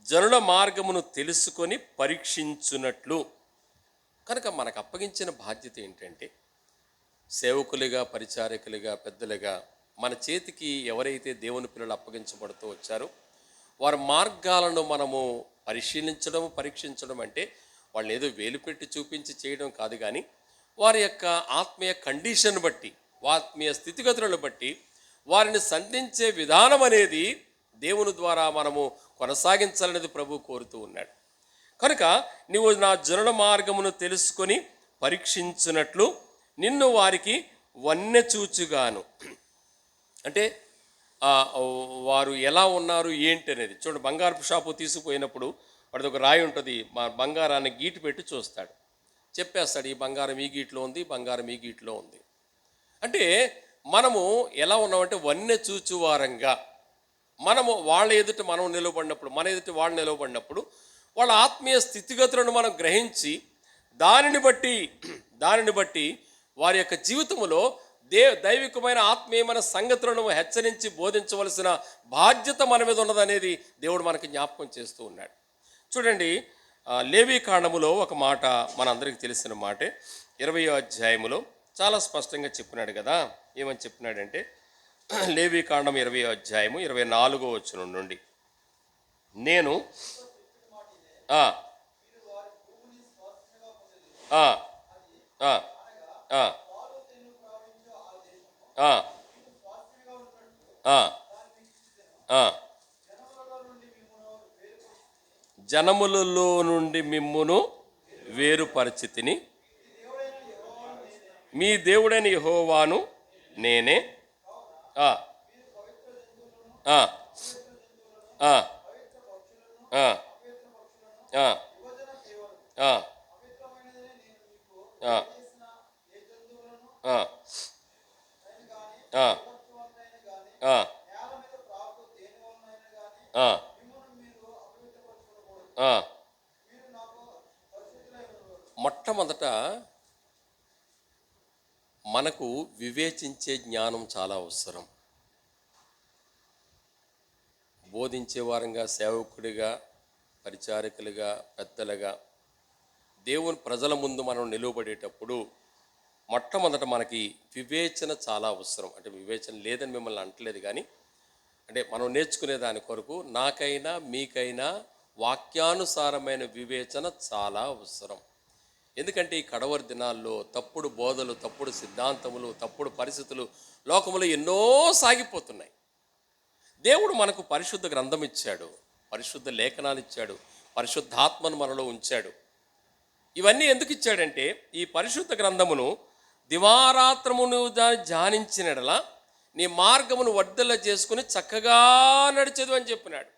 జనుల మార్గమును తెలుసుకొని పరీక్షించునట్లు. కనుక మనకు అప్పగించిన బాధ్యత ఏంటంటే, సేవకులుగా, పరిచారకులుగా, పెద్దలుగా మన చేతికి ఎవరైతే దేవుని పిల్లలు అప్పగించబడుతూ వచ్చారో వారి మార్గాలను మనము పరీక్షించడం అంటే వాళ్ళని ఏదో వేలు పెట్టి చూపించి చేయడం కాదు, కానీ వారి యొక్క ఆత్మీయ కండిషన్ బట్టి, ఆత్మీయ స్థితిగతులను బట్టి వారిని సంధించే విధానం అనేది దేవుని ద్వారా మనము కొనసాగించాలనేది ప్రభు కోరుతూ ఉన్నాడు. కనుక నీవు నా జనుల మార్గమును తెలుసుకొని పరీక్షించున్నట్లు నిన్ను వారికి వన్నె చూచుగాను. అంటే వారు ఎలా ఉన్నారు ఏంటి అనేది. చూడండి, బంగారపు షాపు తీసుకుపోయినప్పుడు వాడిది ఒక రాయి ఉంటుంది, మా బంగారాన్ని గీటు పెట్టి చూస్తాడు, చెప్పేస్తాడు, ఈ బంగారం ఈ గీట్లో ఉంది, బంగారం ఈ గీట్లో ఉంది. అంటే మనము ఎలా ఉన్నామంటే వన్నె చూచువారంగా మనము వాళ్ళ ఎదుట మనం నిలబడినప్పుడు, మన ఎదుట వాళ్ళు నిలబడినప్పుడు వాళ్ళ ఆత్మీయ స్థితిగతులను మనం గ్రహించి దానిని బట్టి వారి యొక్క జీవితంలో దైవికమైన ఆత్మీయమైన సంగతులను హెచ్చరించి బోధించవలసిన బాధ్యత మన మీద ఉన్నదనేది దేవుడు మనకి జ్ఞాపకం చేస్తూ ఉన్నాడు. చూడండి, లేవీ కాండములో ఒక మాట మనందరికీ తెలిసిన మాటే 20వ అధ్యాయములో చాలా స్పష్టంగా చెప్పినాడు కదా. ఏమని చెప్పినాడంటే, లేవీ కాండం 20వ అధ్యాయము 24వ వచనం నుండి, నేను ఆ ఆ ఆ ఆ జనములలో నుండి మిమ్మును వేరుపరిచితిని, మీ దేవుడైన యెహోవాను నేనే. ఆ ఆ ఆ ఆ ఆ మొట్టమొదట మనకు వివేచించే జ్ఞానం చాలా అవసరం. బోధించే వారంగా, సేవకుడిగా, పరిచారకులుగా, పెద్దలుగా దేవుని ప్రజల ముందు మనం నిలువబడేటప్పుడు మొట్టమొదట మనకి వివేచన చాలా అవసరం. అంటే వివేచన లేదని మిమ్మల్ని అంటలేదు, కానీ అంటే మనం నేర్చుకునే దాని కొరకు నాకైనా మీకైనా వాక్యానుసారమైన వివేచన చాలా అవసరం. ఎందుకంటే ఈ కడవరి దినాల్లో తప్పుడు బోధలు, తప్పుడు సిద్ధాంతములు, తప్పుడు పరిస్థితులు లోకములో ఎన్నో సాగిపోతున్నాయి. దేవుడు మనకు పరిశుద్ధ గ్రంథం ఇచ్చాడు, పరిశుద్ధ లేఖనాలు ఇచ్చాడు, పరిశుద్ధాత్మను మనలో ఉంచాడు. ఇవన్నీ ఎందుకు ఇచ్చాడంటే, ఈ పరిశుద్ధ గ్రంథమును దివారాత్రమును ధ్యానించినడలా నీ మార్గమును వర్ధల చేసుకుని చక్కగా నడిచేదు అని చెప్పినాడు.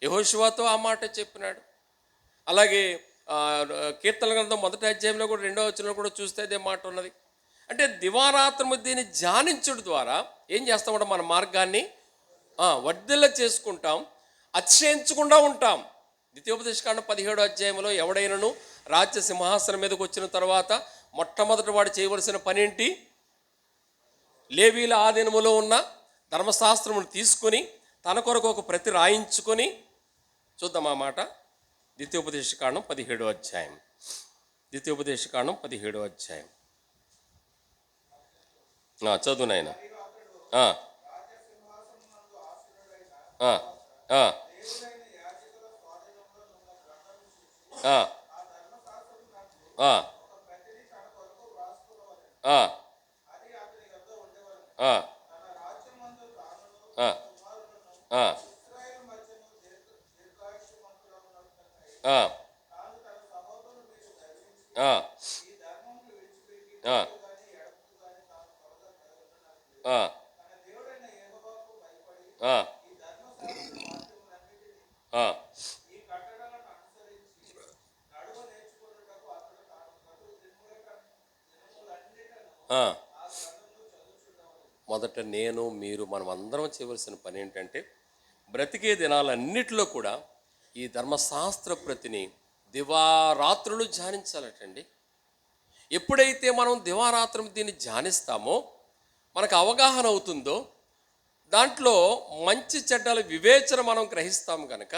యెహోషువతో ఆ మాట చెప్పినాడు. అలాగే కీర్తన గ్రంథం 1వ అధ్యాయంలో కూడా 2వ వచనంలో కూడా చూస్తే అదే మాట ఉన్నది. అంటే దివారాత్రము దీన్ని ధ్యానించడం ద్వారా ఏం చేస్తామంటే మన మార్గాన్ని వర్ధల చేసుకుంటాం, అతిశయించకుండా ఉంటాం. ద్వితీయోపదేశకాండం 17వ అధ్యాయంలో ఎవడైనను రాజ్య సింహాసనం మీదకి వచ్చిన తర్వాత మొట్టమొదటి వాడు చేయవలసిన పని ఏంటి? లేవీల ఆధీనములో ఉన్న ధర్మశాస్త్రమును తీసుకొని తన కొరకు ఒక ప్రతి రాయించుకొని, చూద్దాం ఆ మాట, ద్వితీయోపదేశకాండం 17వ అధ్యాయం ద్వితీయోపదేశకాండం 17వ అధ్యాయం. చదువు నాయన. ఆ, ఆ, ఆ, ఆ, ఆ, ఆ, ఆ, ఆ, ఆ, ఆ, ఆ, ఆ, ఆ, ఆ, ఆ, ఆ. మొదట నేను మీరు మనం అందరం చేయవలసిన పని ఏంటంటే బ్రతికే దినాలన్నిటిలో కూడా ఈ ధర్మశాస్త్ర ప్రతిని దివారాత్రులు ధ్యానించాలటండి. ఎప్పుడైతే మనం దివారాత్రం దీన్ని ధ్యానిస్తామో మనకు అవగాహన అవుతుందో దాంట్లో మంచి చెడ్డల వివేచన మనం గ్రహిస్తాం కనుక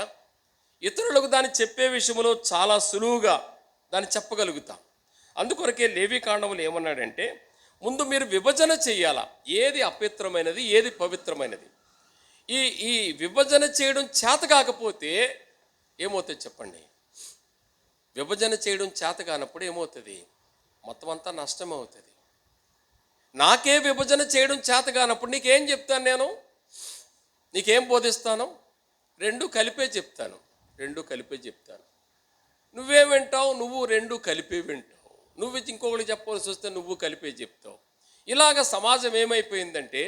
ఇతరులకు దాన్ని చెప్పే విషయంలో చాలా సులువుగా దాన్ని చెప్పగలుగుతాం. అందుకొరకే లేవికాండములు ఏమన్నాడంటే ముందు మీరు విభజన చెయ్యాలా, ఏది అపవిత్రమైనది ఏది పవిత్రమైనది. ఈ ఈ విభజన చేయడం చేత కాకపోతే ఏమవుతుంది చెప్పండి? విభజన చేయడం చేత కానప్పుడు ఏమవుతుంది? మొత్తం అంతా నష్టమవుతుంది. నాకే విభజన చేయడం చేత కానప్పుడు నీకేం చెప్తాను? నేను నీకేం బోధిస్తాను? రెండు కలిపే చెప్తాను. నువ్వే వింటావు, నువ్వు రెండు కలిపే వింటావు. నువ్వు ఇంకొకటి చెప్పవలసి వస్తే నువ్వు కలిపే చెప్తావు. ఇలాగ సమాజం ఏమైపోయిందంటే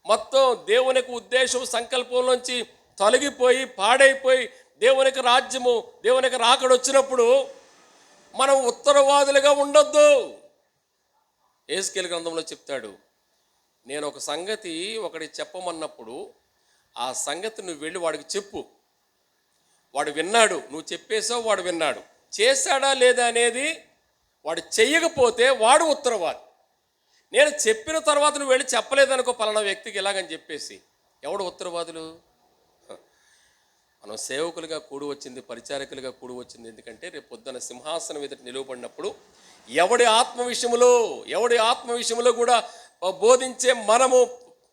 మొత్తం దేవునికి ఉద్దేశం సంకల్పంలోంచి తొలగిపోయి పాడైపోయి దేవునికి రాజ్యము దేవునికి రాకడొచ్చినప్పుడు మనం ఉత్తరవాదులుగా ఉండొద్దు. యేసుకేలు గ్రంథంలో చెప్తాడు, నేను ఒక సంగతి ఒకటి చెప్పమన్నప్పుడు ఆ సంగతి నువ్వు వెళ్ళి వాడికి చెప్పు. వాడు విన్నాడు, నువ్వు చెప్పేసావు, వాడు విన్నాడు. చేశాడా లేదా అనేది వాడు చెయ్యకపోతే వాడు ఉత్తరవాది. నేను చెప్పిన తర్వాత నువ్వు వెళ్ళి చెప్పలేదనుకో పలానా వ్యక్తికి ఇలాగని చెప్పేసి, ఎవడు ఉత్తరవాదులు? మనం సేవకులుగా కూడి వచ్చింది, పరిచారకులుగా కూడి వచ్చింది ఎందుకంటే రేపు పొద్దున సింహాసనం ఎదుట నిలువబడినప్పుడు ఎవడి ఆత్మ విషయంలో కూడా బోధించే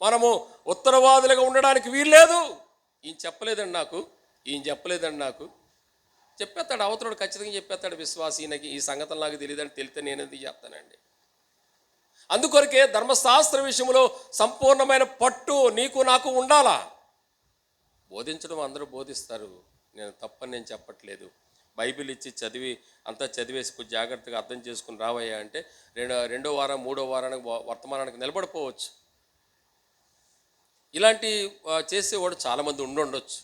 మనము ఉత్తరవాదులుగా ఉండడానికి వీల్లేదు. ఈయన చెప్పలేదండి నాకు చెప్పేస్తాడు. అవతరుడు ఖచ్చితంగా చెప్పేస్తాడు. విశ్వాసి ఈయనకి ఈ సంగతులు నాకు తెలియదని తెలితే నేను ఎందుకు చెప్తానండి? అందుకొరకే ధర్మశాస్త్ర విషయంలో సంపూర్ణమైన పట్టు నీకు నాకు ఉండాలా. బోధించడం అందరూ బోధిస్తారు, నేను తప్పని నేను చెప్పట్లేదు. బైబిల్ ఇచ్చి అంతా చదివేసి కొంచెం జాగ్రత్తగా అర్థం చేసుకుని రావయ్యా అంటే రెండో వారం మూడో వారానికి వర్తమానానికి నిలబడిపోవచ్చు. ఇలాంటి చేసేవాడు చాలామంది ఉండొచ్చు.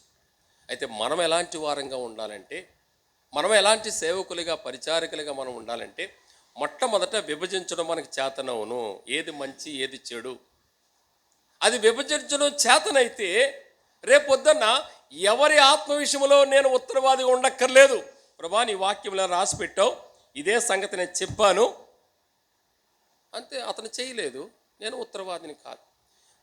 అయితే మనం ఎలాంటి వారంగా ఉండాలంటే, మనం ఎలాంటి సేవకులుగా పరిచారకులుగా మనం ఉండాలంటే మొట్టమొదట విభజించడం మనకి చేతనవును. ఏది మంచి ఏది చెడు అది విభజించడం చేతనైతే రేపొద్దున్న ఎవరి ఆత్మ విషయంలో నేను ఉత్తరవాదిగా ఉండక్కర్లేదు. ప్రభా నీ వాక్యంలో రాసి పెట్టావు, ఇదే సంగతి నేను చెప్పాను అంతే. అతను చేయలేదు, నేను ఉత్తరవాదిని కాదు.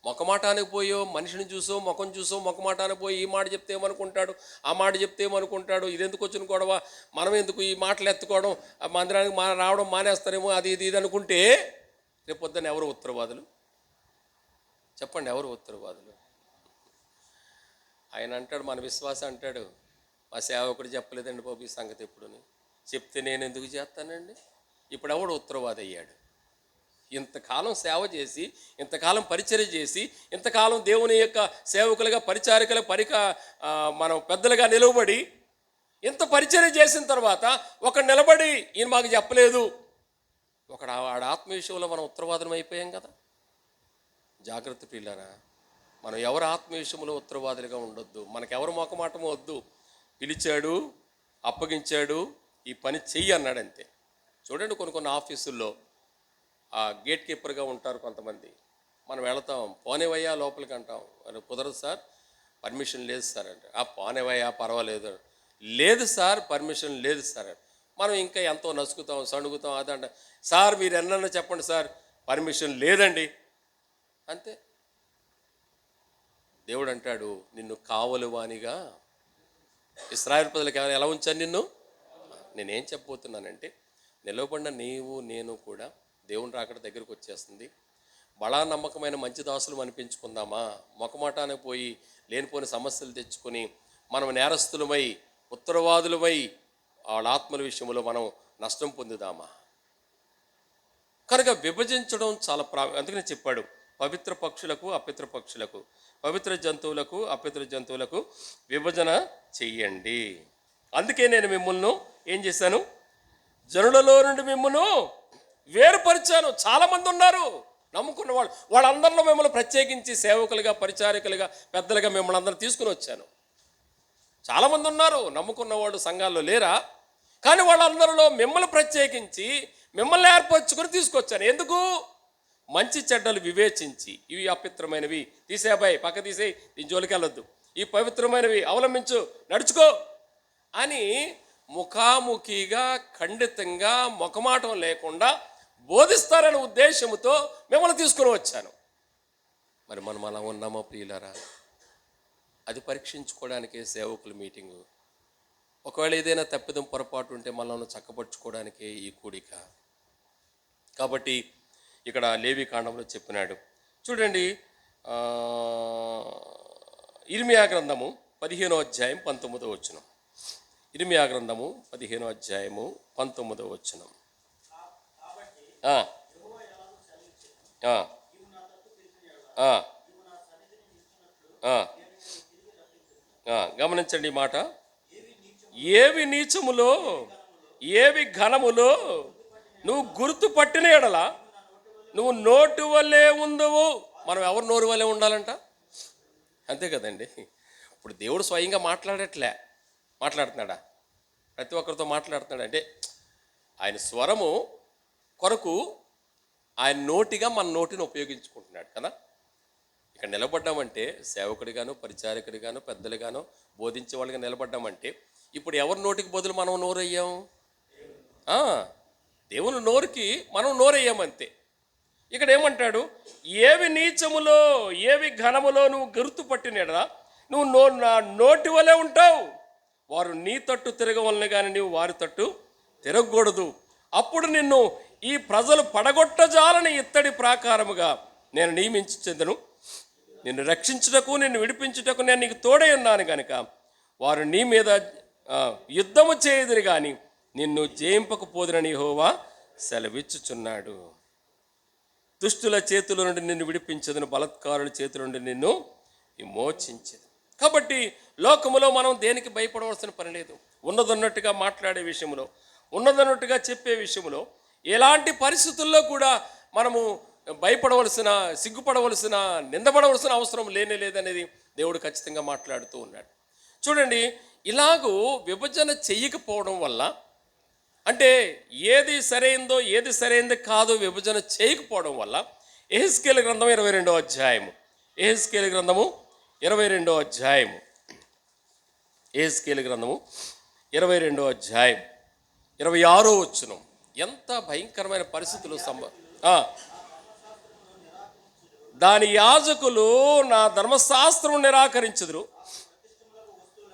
మొకమాటానికి పోయో మనిషిని చూసో ముఖం చూసో మొకమాటానికి పోయి ఈ మాట చెప్తే ఏమనుకుంటాడు, ఆ మాట చెప్తే ఏమనుకుంటాడు, ఇది ఎందుకు వచ్చిన గొడవ, మనం ఎందుకు ఈ మాటలు ఎత్తుకోవడం, మందిరానికి రావడం మానేస్తారేమో, అది ఇది అనుకుంటే రేపు పొద్దున్న ఎవరు ఉత్తరవాదులు చెప్పండి? ఎవరు ఉత్తరవాదులు? ఆయన అంటాడు, మన విశ్వాసం అంటాడు, మా సేవకుడు చెప్పలేదండి బాబు ఈ సంగతి ఎప్పుడుని, చెప్తే నేను ఎందుకు చేస్తానండి? ఇప్పుడు ఎవడు ఉత్తరవాది అయ్యాడు? ఇంతకాలం సేవ చేసి, ఇంతకాలం పరిచర్య చేసి, ఇంతకాలం దేవుని యొక్క సేవకులుగా పరిచారకుల మనం పెద్దలుగా నిలవబడి ఇంత పరిచర్య చేసిన తర్వాత ఒకడు నిలబడి ఈయన మాకు చెప్పలేదు, వాడి ఆత్మ విషయంలో మనం ఉత్తరవాదం అయిపోయాం కదా. జాగ్రత్త పిల్లరా, మనం ఎవరి ఆత్మ విషయంలో ఉత్తరవాదులుగా ఉండొద్దు. మనకెవరు మొకమాటమో వద్దు. పిలిచాడు, అప్పగించాడు, ఈ పని చెయ్యి అన్నాడు అంతే. చూడండి, కొన్ని ఆఫీసుల్లో ఆ గేట్ కీపర్గా ఉంటారు కొంతమంది. మనం వెళతాం, పోనేవయ్యా లోపలికి అంటాం, అది కుదరదు సార్, పర్మిషన్ లేదు సార్ అంటే, పోనేవయ్యా పర్వాలేదు, లేదు సార్ పర్మిషన్ లేదు సార్ అంటే, మనం ఇంకా ఎంతో నసుకుతాం, సణుగుతాం. అదంట, సార్ మీరు ఎన్నన్నా చెప్పండి సార్, పర్మిషన్ లేదండి అంతే. దేవుడు అంటాడు, నిన్ను కావలివానిగా ఇశ్రాయేలు ప్రజలకు ఎలా ఉంచాను నిన్ను? నేనేం చెప్పబోతున్నానంటే నిలవబడిన నీవు నేను కూడా దేవుని రాకడ దగ్గరకు వచ్చేస్తుంది. బలా నమ్మకమైన మంచి దాసులు అనిపించుకుందామా? మొకమాటానికి పోయి లేనిపోని సమస్యలు తెచ్చుకొని మనం నేరస్తులమై ఉత్తరవాదులమై వాళ్ళ ఆత్మల విషయంలో మనం నష్టం పొందుదామా? కనుక విభజించడం చాలా అందుకనే చెప్పాడు, పవిత్ర పక్షులకు అపవిత్ర పక్షులకు, పవిత్ర జంతువులకు అపవిత్ర జంతువులకు విభజన చెయ్యండి. అందుకే నేను మిమ్మల్ని ఏం చేశాను? జనులలో నుండి మిమ్మల్ని వేరుపరిచాను. చాలామంది ఉన్నారు నమ్ముకున్న వాళ్ళు, వాళ్ళందరిలో మిమ్మల్ని ప్రత్యేకించి సేవకులుగా, పరిచారికలుగా, పెద్దలుగా మిమ్మల్ని అందరిని తీసుకుని వచ్చాను. చాలామంది ఉన్నారు నమ్ముకున్న వాళ్ళు సంఘాల్లో లేరా? కానీ వాళ్ళందరిలో మిమ్మల్ని ప్రత్యేకించి మిమ్మల్ని ఏర్పరచుకొని తీసుకొచ్చాను. ఎందుకు? మంచి చెడ్డలు వివేచించి, ఇవి అపవిత్రమైనవి తీసేబాయి, పక్క తీసేయి, దీని జోలికి వెళ్ళొద్దు, ఈ పవిత్రమైనవి అవలంబించు, నడుచుకో అని ముఖాముఖిగా ఖండితంగా ముఖమాటం లేకుండా బోధిస్తారనే ఉద్దేశంతో మిమ్మల్ని తీసుకుని వచ్చాను. మరి మనం అలా ఉన్నామో ప్రియులారా? అది పరీక్షించుకోవడానికే సేవకుల మీటింగు. ఒకవేళ ఏదైనా తప్పిదం పొరపాటు ఉంటే మనల్ని చక్కపరుచుకోవడానికే ఈ కూడిక. కాబట్టి ఇక్కడ లేవి కాండంలో చెప్పినాడు చూడండి, ఇర్మియా గ్రంథము 15వ అధ్యాయం 19వ వచనం. ఇర్మియా గ్రంథము 15వ అధ్యాయము 19వ వచనం. గమనించండి ఈ మాట. ఏవి నీచములో ఏవి ఘనములో నువ్వు గుర్తుపట్టిన ఎడల నువ్వు నోటు వల్లే ఉండవు. మనం ఎవరు నోరు వల్లే ఉండాలంట? అంతే కదండి. ఇప్పుడు దేవుడు స్వయంగా మాట్లాడుతున్నాడా? ప్రతి ఒక్కరితో మాట్లాడుతున్నాడు అంటే ఆయన స్వరము కొరకు ఆయన నోటిగా మన నోటిని ఉపయోగించుకుంటున్నాడు కదా. ఇక్కడ నిలబడ్డామంటే సేవకుడిగాను, పరిచారకుడిగాను, పెద్దలుగాను, బోధించే వాళ్ళుగా నిలబడ్డామంటే ఇప్పుడు ఎవరి నోటికి బదులు మనం నోరయ్యాం? దేవుని నోరుకి మనం నోరయ్యామంతే. ఇక్కడ ఏమంటాడు? ఏవి నీచములో ఏవి ఘనములో నువ్వు గుర్తుపట్టినడా నువ్వు నోటి వలె ఉంటావు. వారు నీ తట్టు తిరగవలన కానీ నీవు వారి తట్టు తిరగకూడదు. అప్పుడు నిన్ను ఈ ప్రజలు పడగొట్టజాలని ఇత్తడి ప్రాకారముగా నేను నియమించెదను. నిన్ను రక్షించుటకు, నిన్ను విడిపించుటకు నేను నీకు తోడై ఉన్నాను కనుక వారు నీ మీద యుద్ధము చేయదురు కానీ నిన్ను జయింపకపోదురని యెహోవా సెలవిచ్చుచున్నాడు. దుష్టుల చేతుల నుండి నిన్ను విడిపించదును, బలత్కారుల చేతుల నుండి నిన్ను విమోచించదు. కాబట్టి లోకములో మనం దేనికి భయపడవలసిన పని లేదు. ఉన్నదన్నట్టుగా మాట్లాడే విషయంలో, ఉన్నదన్నట్టుగా చెప్పే విషయంలో ఎలాంటి పరిస్థితుల్లో కూడా మనము భయపడవలసిన, సిగ్గుపడవలసిన, నిందపడవలసిన అవసరం లేదనేది దేవుడు ఖచ్చితంగా మాట్లాడుతూ ఉన్నాడు. చూడండి, ఇలాగూ విభజన చెయ్యకపోవడం వల్ల, అంటే ఏది సరైందో ఏది సరైంది కాదో విభజన చేయకపోవడం వల్ల యెహెజ్కేలు గ్రంథం 22వ అధ్యాయము, యెహెజ్కేలు గ్రంథము 22వ అధ్యాయము, యెహెజ్కేలు గ్రంథము 22వ అధ్యాయం 26వ వచనం. ఎంత భయంకరమైన పరిస్థితులు దాని యాజకులు నా ధర్మశాస్త్రం నిరాకరించుదురు,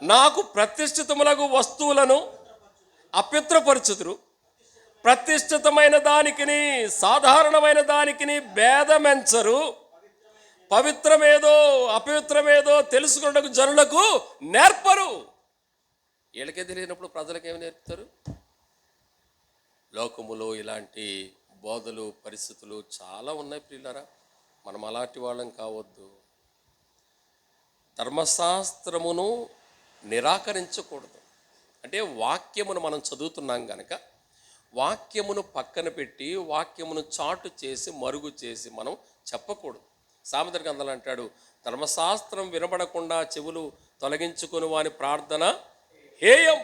నాకు ప్రతిష్ఠితములకు వస్తువులను అపవిత్రపరచుదురు, ప్రతిష్ఠితమైన దానికిని సాధారణమైన దానికిని భేదమెంచరు, పవిత్రమేదో అపవిత్రమేదో తెలుసుకున్నకు జనులకు నేర్పరు. వీళ్ళకే తెలియనప్పుడు ప్రజలకేమి నేర్పుతారు? లోకములో ఇలాంటి బోధలు, పరిస్థితులు చాలా ఉన్నాయి ప్రియులారా. మనం అలాంటి వాళ్ళం కావద్దు. ధర్మశాస్త్రమును నిరాకరించకూడదు. అంటే వాక్యమును మనం చదువుతున్నాం కనుక వాక్యమును పక్కన పెట్టి వాక్యమును చాటు చేసి మరుగు చేసి మనం చెప్పకూడదు. సామెతల గ్రంథంలో అంటాడు, ధర్మశాస్త్రం వినబడకుండా చెవులు తొలగించుకుని వాని ప్రార్థన హేయం.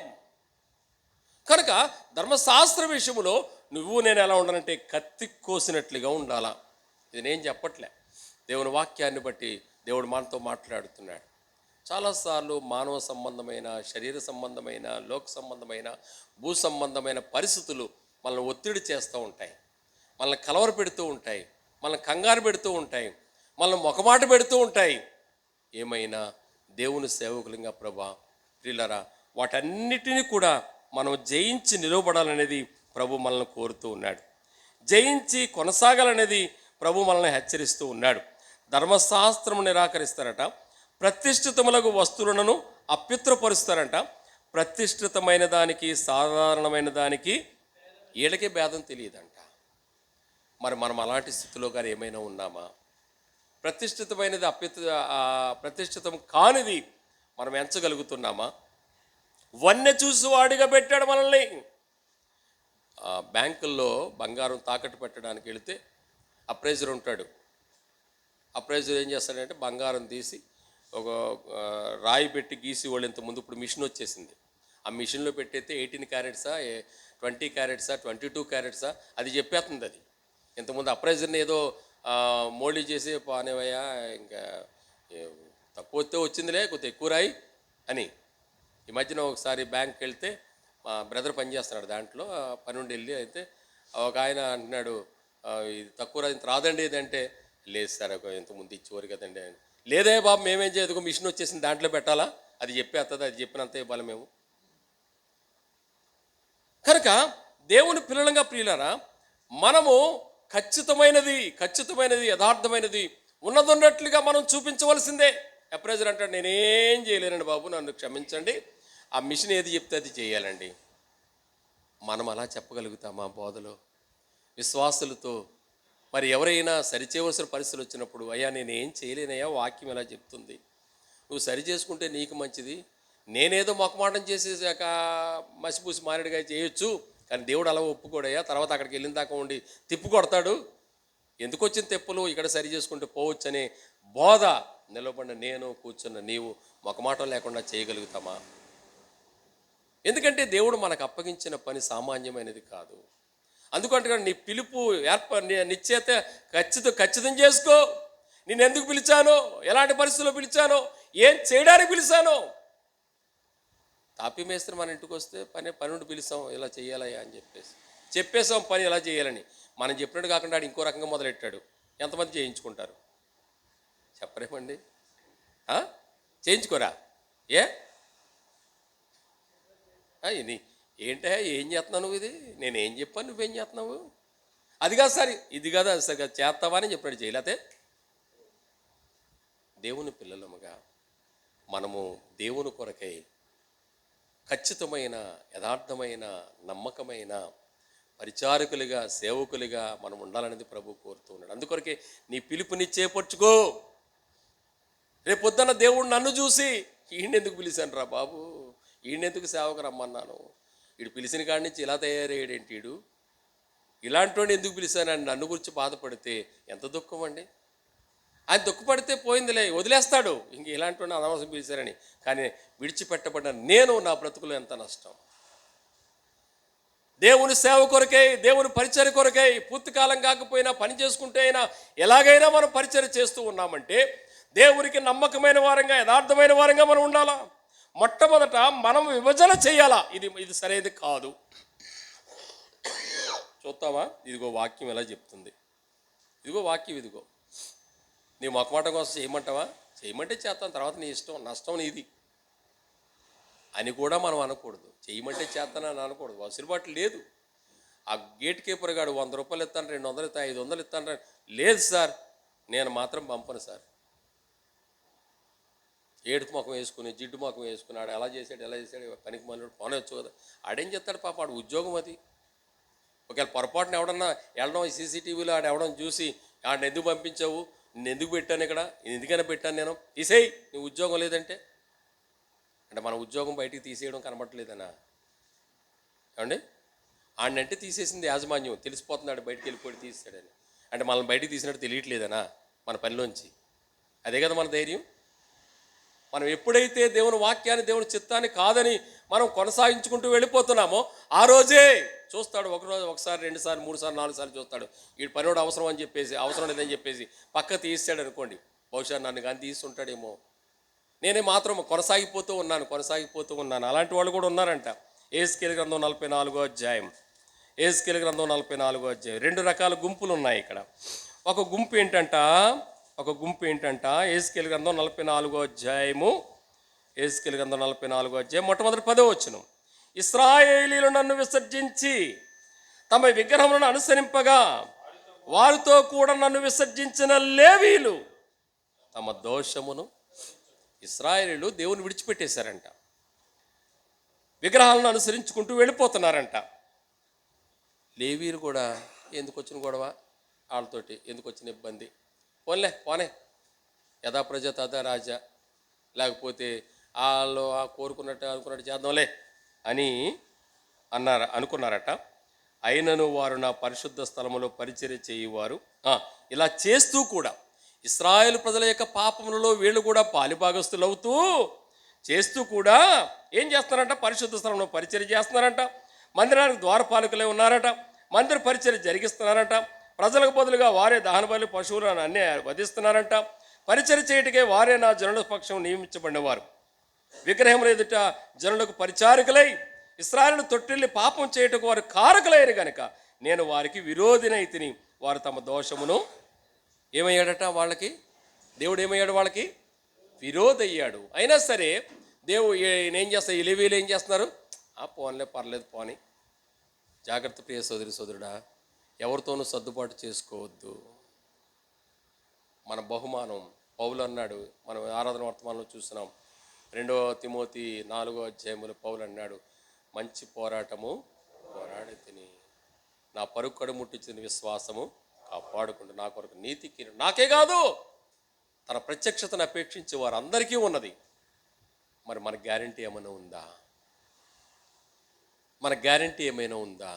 కనుక ధర్మశాస్త్ర విషయంలో నువ్వు నేను ఎలా ఉండాలంటే కత్తి కోసినట్లుగా ఉండాలా. ఇది నేను చెప్పట్లే, దేవుని వాక్యాన్ని బట్టి దేవుడు మనతో మాట్లాడుతున్నాడు. చాలాసార్లు మానవ సంబంధమైన, శరీర సంబంధమైన, లోక సంబంధమైన, భూ సంబంధమైన పరిస్థితులు మనల్ని ఒత్తిడి చేస్తూ ఉంటాయి, మనల్ని కలవర పెడుతూ ఉంటాయి, మనల్ని కంగారు పెడుతూ ఉంటాయి, మనల్ని మొకమాట పెడుతూ ఉంటాయి. ఏమైనా దేవుని సేవకులంగా ప్రభా ప్రియులారా వాటన్నిటినీ కూడా మనం జయించి నిలవబడాలనేది ప్రభు మనల్ని కోరుతూ ఉన్నాడు. జయించి కొనసాగాలనేది ప్రభు మనల్ని హెచ్చరిస్తూ ఉన్నాడు. ధర్మశాస్త్రము నిరాకరిస్తారట, ప్రతిష్ఠితములకు వస్తువులను అప్యుత్రపరుస్తారంట. ప్రతిష్ఠితమైన దానికి సాధారణమైన దానికి వీళ్ళకే భేదం తెలియదంట. మరి మనం అలాంటి స్థితిలో కానీ ఏమైనా ఉన్నామా? ప్రతిష్ఠితమైనది ప్రతిష్ఠితం కానిది మనం ఎంచగలుగుతున్నామా? వన్నె చూసి వాడిగా పెట్టాడు మనల్ని. బ్యాంకుల్లో బంగారం తాకట్టు పెట్టడానికి వెళితే అప్రైజర్ ఉంటాడు. అప్రైజర్ ఏం చేస్తాడంటే బంగారం తీసి ఒక రాయి పెట్టి గీసి వాళ్ళు ఇంతకుముందు, ఇప్పుడు మిషన్ వచ్చేసింది, ఆ మిషన్లో పెట్టయితే 18 క్యారెట్సా 20 క్యారెట్సా 22 క్యారెట్సా అది చెప్పేస్తుంది. అది ఇంతకుముందు అప్రైజర్ని ఏదో మోడీ చేసి పానేవయ్యా ఇంకా తక్కువ వస్తే వచ్చిందిలే కొద్దిగా ఎక్కువ రాయి అని. ఈ మధ్యన ఒకసారి బ్యాంక్కి వెళ్తే మా బ్రదర్ పనిచేస్తున్నాడు దాంట్లో, పని నుండి వెళ్ళి అయితే ఒక ఆయన అంటున్నాడు, ఇది తక్కువ ఇంత రాదండి ఇదంటే, లేదు సార్ ఇంతకుముందు ఇచ్చేవారు కదండి. లేదే బాబు మేమేం చేయదు, మిషన్ వచ్చేసింది దాంట్లో పెట్టాలా, అది చెప్పేస్తుంది, అది చెప్పినంత ఇవ్వాలి మేము. కనుక దేవుని పిల్లలంగా ప్రియులారా, మనము ఖచ్చితమైనది యథార్థమైనది ఉన్నదన్నట్లుగా మనం చూపించవలసిందే. అప్రైజర్ అంటాడు, నేనేం చేయలేనండి బాబు, నన్ను క్షమించండి, ఆ మిషన్ ఏది చెప్తే అది చేయాలండి. మనం అలా చెప్పగలుగుతామా బోధలో విశ్వాసులతో? మరి ఎవరైనా సరిచేయవలసిన పరిస్థితులు వచ్చినప్పుడు, అయ్యా నేనేం చేయలేనయ్యా, వాక్యం ఎలా చెప్తుంది, నువ్వు సరి చేసుకుంటే నీకు మంచిది, నేనేదో మొక్కమాటం చేసేసాక మసిపూసి మారేడుగా చేయొచ్చు, కానీ దేవుడు అలా ఒప్పుకోడయ్యా, తర్వాత అక్కడికి వెళ్ళిన దాకా ఉండి తిప్పు కొడతాడు, ఎందుకు వచ్చిన తెప్పులు ఇక్కడ సరి చేసుకుంటే పోవచ్చు అనే బోధ నిలబడిన నేను, కూర్చున్న నీవు మొక్కమాటం లేకుండా చేయగలుగుతామా? ఎందుకంటే దేవుడు మనకు అప్పగించిన పని సామాన్యమైనది కాదు. అందుకంటే నీ పిలుపు నిశ్చేత ఖచ్చితం చేసుకో. నేను ఎందుకు పిలిచానో, ఎలాంటి పరిస్థితుల్లో పిలిచానో, ఏం చేయడానికి పిలిచానో. తాపీ మేస్త్రి మన ఇంటికి వస్తే పని నుండి పిలుస్తాం, ఇలా చేయాలయ్యా అని చెప్పేసాం పని ఎలా చేయాలని. మనం చెప్పినట్టు కాకుండా ఆడు ఇంకో రకంగా మొదలెట్టాడు. ఎంతమంది చేయించుకుంటారు చెప్పరేమండి? చేయించుకోరా? ఏంటా ఏం చేస్తున్నావు నువ్వు? ఇది నేనేం చెప్పాను, నువ్వేం చేస్తున్నావు? అది కాదు సార్, ఇది కాదు, అది సరిగ్గా చేస్తావా అని చెప్పాడు. చేయలేతే దేవుని పిల్లలముగా మనము దేవుని కొరకై ఖచ్చితమైన యథార్థమైన నమ్మకమైన పరిచారకులుగా సేవకులుగా మనం ఉండాలనేది ప్రభు కోరుతూ ఉన్నాడు. అందుకొరకే నీ పిలుపుని చేపట్టుకో. రేపు పొద్దున్న దేవుడు నన్ను చూసి ఈయనెందుకు పిలిచాను రా బాబు, ఈయనెందుకు సేవకు రమ్మన్నాను, వీడు పిలిచిన కాడి నుంచి ఇలా తయారయ్యాడేంటి, వీడు ఇలాంటి వాడిని ఎందుకు పిలిచానని నన్ను గురించి బాధపడితే ఎంత దుఃఖం అండి. ఆయన దుఃఖపడితే పోయిందిలే, వదిలేస్తాడు, ఇంక ఇలాంటి వాడిని అనవసరం పిలిచారని. కానీ విడిచిపెట్టబడిన నేను, నా బ్రతుకులో ఎంత నష్టం. దేవుని సేవ కొరకై, దేవుని పరిచర్య కొరకై పూర్తికాలం కాకపోయినా పని చేసుకుంటే అయినా ఎలాగైనా మనం పరిచర్య చేస్తూ ఉన్నామంటే దేవునికి నమ్మకమైన వారంగా యథార్థమైన వారంగా మనం ఉండాలా. మొట్టమొదట మనం విభజన చేయాలా. ఇది సరైనది కాదు. చూస్తావా, ఇదిగో వాక్యం ఎలా చెప్తుంది, ఇదిగో వాక్యం, ఇదిగో నీ మొక్కమాటం కోసం చేయమంటావా, చేయమంటే చేస్తాను, తర్వాత నీ ఇష్టం, నష్టం నీది అని కూడా మనం అనకూడదు. చేయమంటే చేస్తానని అనకూడదు. వసూలుబాటు లేదు. ఆ గేట్ కీపర్ గాడు 100 రూపాయలు ఇస్తాను, 200 ఇస్తాను, 500 ఇస్తాను, లేదు సార్ నేను మాత్రం పంపను సార్. ఏడుపు ముఖం వేసుకుని, జిడ్డు ముఖం వేసుకుని, ఆడు ఎలా చేశాడు పనికి మనోడు పోనవచ్చు కదా. ఆడేం చేస్తాడు పాప, ఆడు ఉద్యోగం అది. ఒకవేళ పొరపాటున ఎవడన్నా వెళ్ళడం సీసీటీవీలో ఆడు ఎవడన్నా చూసి ఆడిని ఎందుకు పంపించావు, నేను ఎందుకు పెట్టాను ఇక్కడ, ఎందుకైనా పెట్టాను నేను, తీసేయి నీ ఉద్యోగం లేదంటే. అంటే మన ఉద్యోగం బయటికి తీసేయడం కనబడట్లేదనా ఏమండి? ఆడినంటే తీసేసింది యాజమాన్యం, తెలిసిపోతున్నాడు బయటికి వెళ్ళిపోయి తీసాడని. అంటే మనల్ని బయటికి తీసినట్టు తెలియట్లేదనా మన పనిలోంచి? అదే కదా మన ధైర్యం. మనం ఎప్పుడైతే దేవుని వాక్యాన్ని, దేవుని చిత్తాన్ని కాదని మనం కొనసాగించుకుంటూ వెళ్ళిపోతున్నామో ఆ రోజే చూస్తాడు. ఒకసారి 2 సార్లు 3 సార్లు 4 సార్లు చూస్తాడు. వీడు పనివాడు అవసరం అని చెప్పేసి, అవసరం లేదని చెప్పేసి పక్క తీసాడు అనుకోండి, బహుశా నన్ను కానీ తీస్తుంటాడేమో. నేనే మాత్రం కొనసాగిపోతూ ఉన్నాను. అలాంటి వాళ్ళు కూడా ఉన్నారంట. యెహెజ్కేలు గ్రంథం 44వ అధ్యాయం. యెహెజ్కేలు గ్రంథం 44వ అధ్యాయం. 2 రకాల గుంపులు ఉన్నాయి ఇక్కడ. ఒక గుంపు ఏంటంట యెహెజ్కేలు గ్రంథం 44వ అధ్యాయము. యెహెజ్కేలు గ్రంథం 44వ అధ్యాయం మొట్టమొదటి 10వ వచనం. ఇశ్రాయేలీయులు నన్ను విసర్జించి తమ విగ్రహములను అనుసరింపగా వారితో కూడా నన్ను విసర్జించిన లేవీలు తమ దోషమును, ఇశ్రాయేలీయులు దేవుని విడిచిపెట్టేశారంట, విగ్రహాలను అనుసరించుకుంటూ వెళ్ళిపోతున్నారంట. లేవీలు కూడా ఎందుకు వచ్చిన గొడవ, వాళ్ళతోటి ఎందుకు వచ్చిన ఇబ్బంది, పోనే యథా ప్రజ తథా రాజా, లేకపోతే వాళ్ళు అనుకున్నట్టు చేద్దాంలే అని అనుకున్నారట. అయినను వారు నా పరిశుద్ధ స్థలములో పరిచర్య చేయువారు. ఇలా చేస్తూ కూడా ఇశ్రాయేలు ప్రజల యొక్క పాపములలో వీళ్ళు కూడా పాలిభాగస్తులు అవుతూ చేస్తూ కూడా ఏం చేస్తున్నారంట, పరిశుద్ధ స్థలంలో పరిచర్య చేస్తున్నారంట, మందిరానికి ద్వారపాలకులే ఉన్నారట, మందిర పరిచర్య జరిగిస్తున్నారంట, ప్రజలకు బదులుగా వారే దహన బలి పశువులను అన్నీ వధిస్తున్నారంట, పరిచర్య చేయటకే వారే నా జనుల పక్షం నియమించబడినవారు, విగ్రహముల ఎదుట జనులకు పరిచారకులై ఇశ్రాయేలును తొట్టిల్లి పాపం చేయటకు వారు కారకులైన గనుక నేను వారికి విరోధినైతిని. వారు తమ దోషమును ఏమయ్యాడట, వాళ్ళకి దేవుడు ఏమయ్యాడు, వాళ్ళకి విరోధయ్యాడు. అయినా సరే దేవుడు ఏం చేస్తారు, ఈ లేవీయులు ఏం చేస్తున్నారు, పోన్లే పర్లేదు పోని, జాగ్రత్త ప్రియ సోదరుడా, ఎవరితోనూ సర్దుబాటు చేసుకోవద్దు. మన బహుమానం పౌలు అన్నాడు, మనం ఆరాధన వర్తమానంలో చూస్తున్నాం, 2 తిమోతి 4వ అధ్యాయములో పౌలు అన్నాడు, మంచి పోరాటము పోరాడి తిని నా పరుక్కడు ముట్టించిన విశ్వాసము కాపాడుకుంటూ నా కొరకు నీతికి, నాకే కాదు తన ప్రత్యక్షతను అపేక్షించే వారందరికీ ఉన్నది. మరి మన గ్యారంటీ ఏమైనా ఉందా, మన గ్యారంటీ ఏమైనా ఉందా?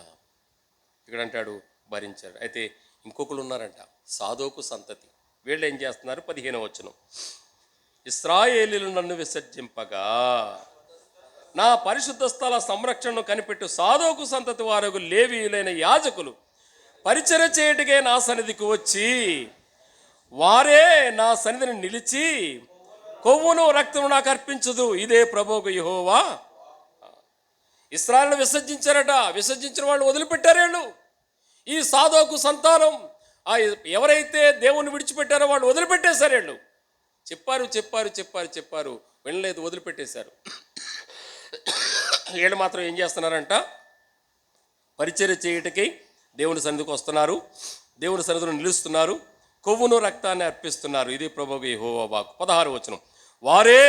ఇక్కడ అంటాడు భరించారు. అయితే ఇంకొకరు ఉన్నారంట, సాదోకు సంతతి. వీళ్ళు ఏం చేస్తున్నారు, 15వ వచనం, ఇశ్రాయేలీయులు నన్ను విసర్జింపగా నా పరిశుద్ధ స్థల సంరక్షణను కనిపెట్టు సాదోకు సంతతి వారు లేవీయులైన యాజకులు పరిచర్య చేయటకే నా సన్నిధికి వచ్చి వారే నా సన్నిధిని నిలిచి కొవ్వును రక్తము నాకు అర్పించదు, ఇదే ప్రభువుకు యెహోవా. ఇశ్రాయేలును విసర్జించారట, విసర్జించిన వాళ్ళు వదిలిపెట్టారు వీళ్ళు. ఈ సాదోకు సంతానం ఎవరైతే దేవుణ్ణి విడిచిపెట్టారో వాళ్ళు వదిలిపెట్టేశారు. వీళ్ళు చెప్పారు వినలేదు, వదిలిపెట్టేశారు. వీళ్ళు మాత్రం ఏం చేస్తున్నారంట, పరిచర్య చేయటకి దేవుని సన్నిధికి వస్తున్నారు, దేవుని సన్నిధిలో నిలుస్తున్నారు, కొవ్వును రక్తాన్ని అర్పిస్తున్నారు. ఇది ప్రభువుకు యెహోవా వాక్కు. 16వ వచనం, వారే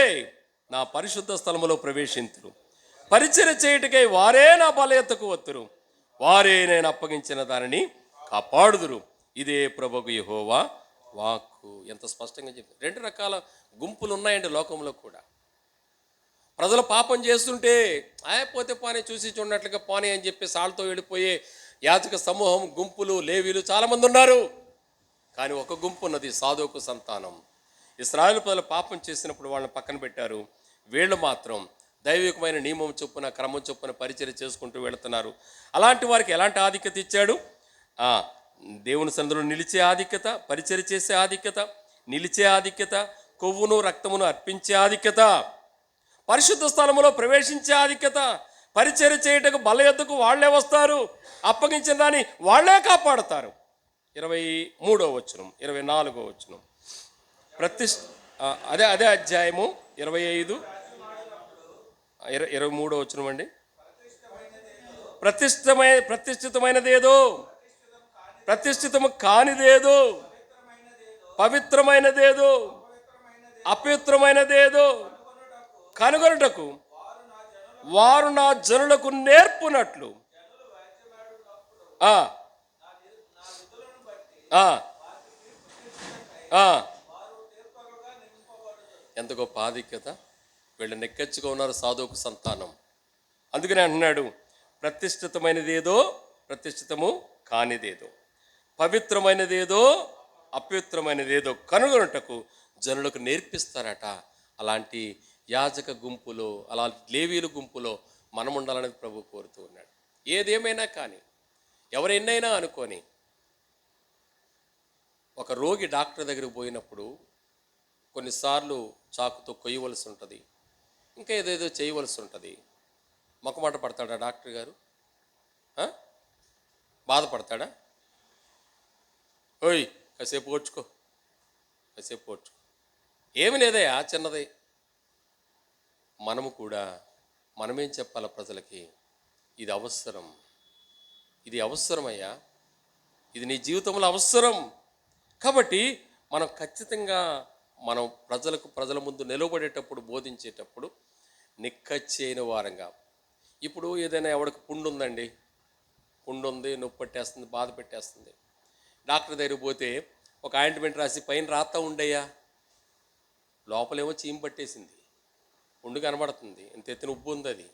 నా పరిశుద్ధ స్థలములో ప్రవేశింతురు, పరిచర్య చేయటకై వారే నా బలయత్తకు వత్తురు, వారే నేను అప్పగించిన దానిని కాపాడుదురు, ఇదే ప్రభువుకు యెహోవా వాక్కు. ఎంత స్పష్టంగా చెప్పి 2 రకాల గుంపులు ఉన్నాయండి లోకంలో కూడా. ప్రజలు పాపం చేస్తుంటే పోతే పోనీ చూసి చూడనట్లుగా పోనీ అని చెప్పి సాళ్ళతో వెళ్ళిపోయే యాజక సమూహం, గుంపులు, లేవీలు చాలామంది ఉన్నారు. కానీ ఒక గుంపు ఉన్నది, సాదోకు సంతానం. ఇశ్రాయేలు ప్రజలు పాపం చేసినప్పుడు వాళ్ళని పక్కన పెట్టారు. వీళ్ళు మాత్రం దైవికమైన నియమం చొప్పున, క్రమం చొప్పున పరిచర్య చేసుకుంటూ వెళుతున్నారు. అలాంటి వారికి ఎలాంటి ఆధిక్యత ఇచ్చాడు, దేవుని సన్నిధిలో నిలిచే ఆధిక్యత, పరిచర్య చేసే ఆధిక్యత, నిలిచే ఆధిక్యత, కొవ్వును రక్తమును అర్పించే ఆధిక్యత, పరిశుద్ధ స్థలములో ప్రవేశించే ఆధిక్యత, పరిచర్య చేయటకు బలయొద్దకు వాళ్లే వస్తారు, అప్పగించిన దాన్ని వాళ్లే కాపాడుతారు. 23వ వచనం, 24వ వచనం, అదే అధ్యాయము 25, 23వ వచనం అండి. ప్రతిష్ఠితమైనదేదో, ప్రతిష్ఠితము కానిదేదో, పవిత్రమైనదేదో, అపవిత్రమైనదేదో కనుగొనుటకు వారు నా జనులకు నేర్పునట్లు ఎంత గొప్ప ఆధిక్యత. వీళ్ళు నెక్కెచ్చుగా ఉన్నారు సాధువుకు సంతానం. అందుకనే అంటున్నాడు, ప్రతిష్ఠితమైనదేదో, ప్రతిష్ఠితము కానిదేదో, పవిత్రమైనదేదో, అపవిత్రమైనదేదో కనుగొనుటకు జనులకు నేర్పిస్తారట. అలాంటి యాజక గుంపులో, అలాంటి లేవీయుల గుంపులో మనం ఉండాలనేది ప్రభు కోరుతూ ఉన్నాడు. ఏదేమైనా కానీ, ఎవరెన్నైనా అనుకొని, ఒక రోగి డాక్టర్ దగ్గరికి పోయినప్పుడు కొన్నిసార్లు చాకుతో కొయ్యవలసి ఉంటుంది, ఇంకా ఏదేదో చేయవలసి ఉంటుంది. మొక్కమాట పడతాడా డాక్టర్ గారు? బాధపడతాడా? ఓయ్ కాసేపు ఓడ్చుకో, కాసేపు ఓడ్చుకో, ఏమి లేదయా చిన్నది. మనము కూడా మనమేం చెప్పాలి ప్రజలకి, ఇది అవసరం, ఇది అవసరమయ్యా, ఇది నీ జీవితంలో అవసరం. కాబట్టి మనం ఖచ్చితంగా మనం ప్రజల ముందు నిలబడేటప్పుడు, బోధించేటప్పుడు నిక్కచ్చి అయిన వారంగా. ఇప్పుడు ఏదైనా ఎవరికి పుండు ఉందండి, పుండు ఉంది, నొప్పి పట్టేస్తుంది, బాధ పెట్టేస్తుంది, డాక్టర్ దగ్గరికి పోతే ఒక ఆయింట్మెంట్ రాసి పైన రాస్తా ఉండయ్యా, లోపలేమో చీమ పట్టేసింది, పుండు కనబడుతుంది, ఇంత ఎత్తున ఉబ్బు ఉంది. అది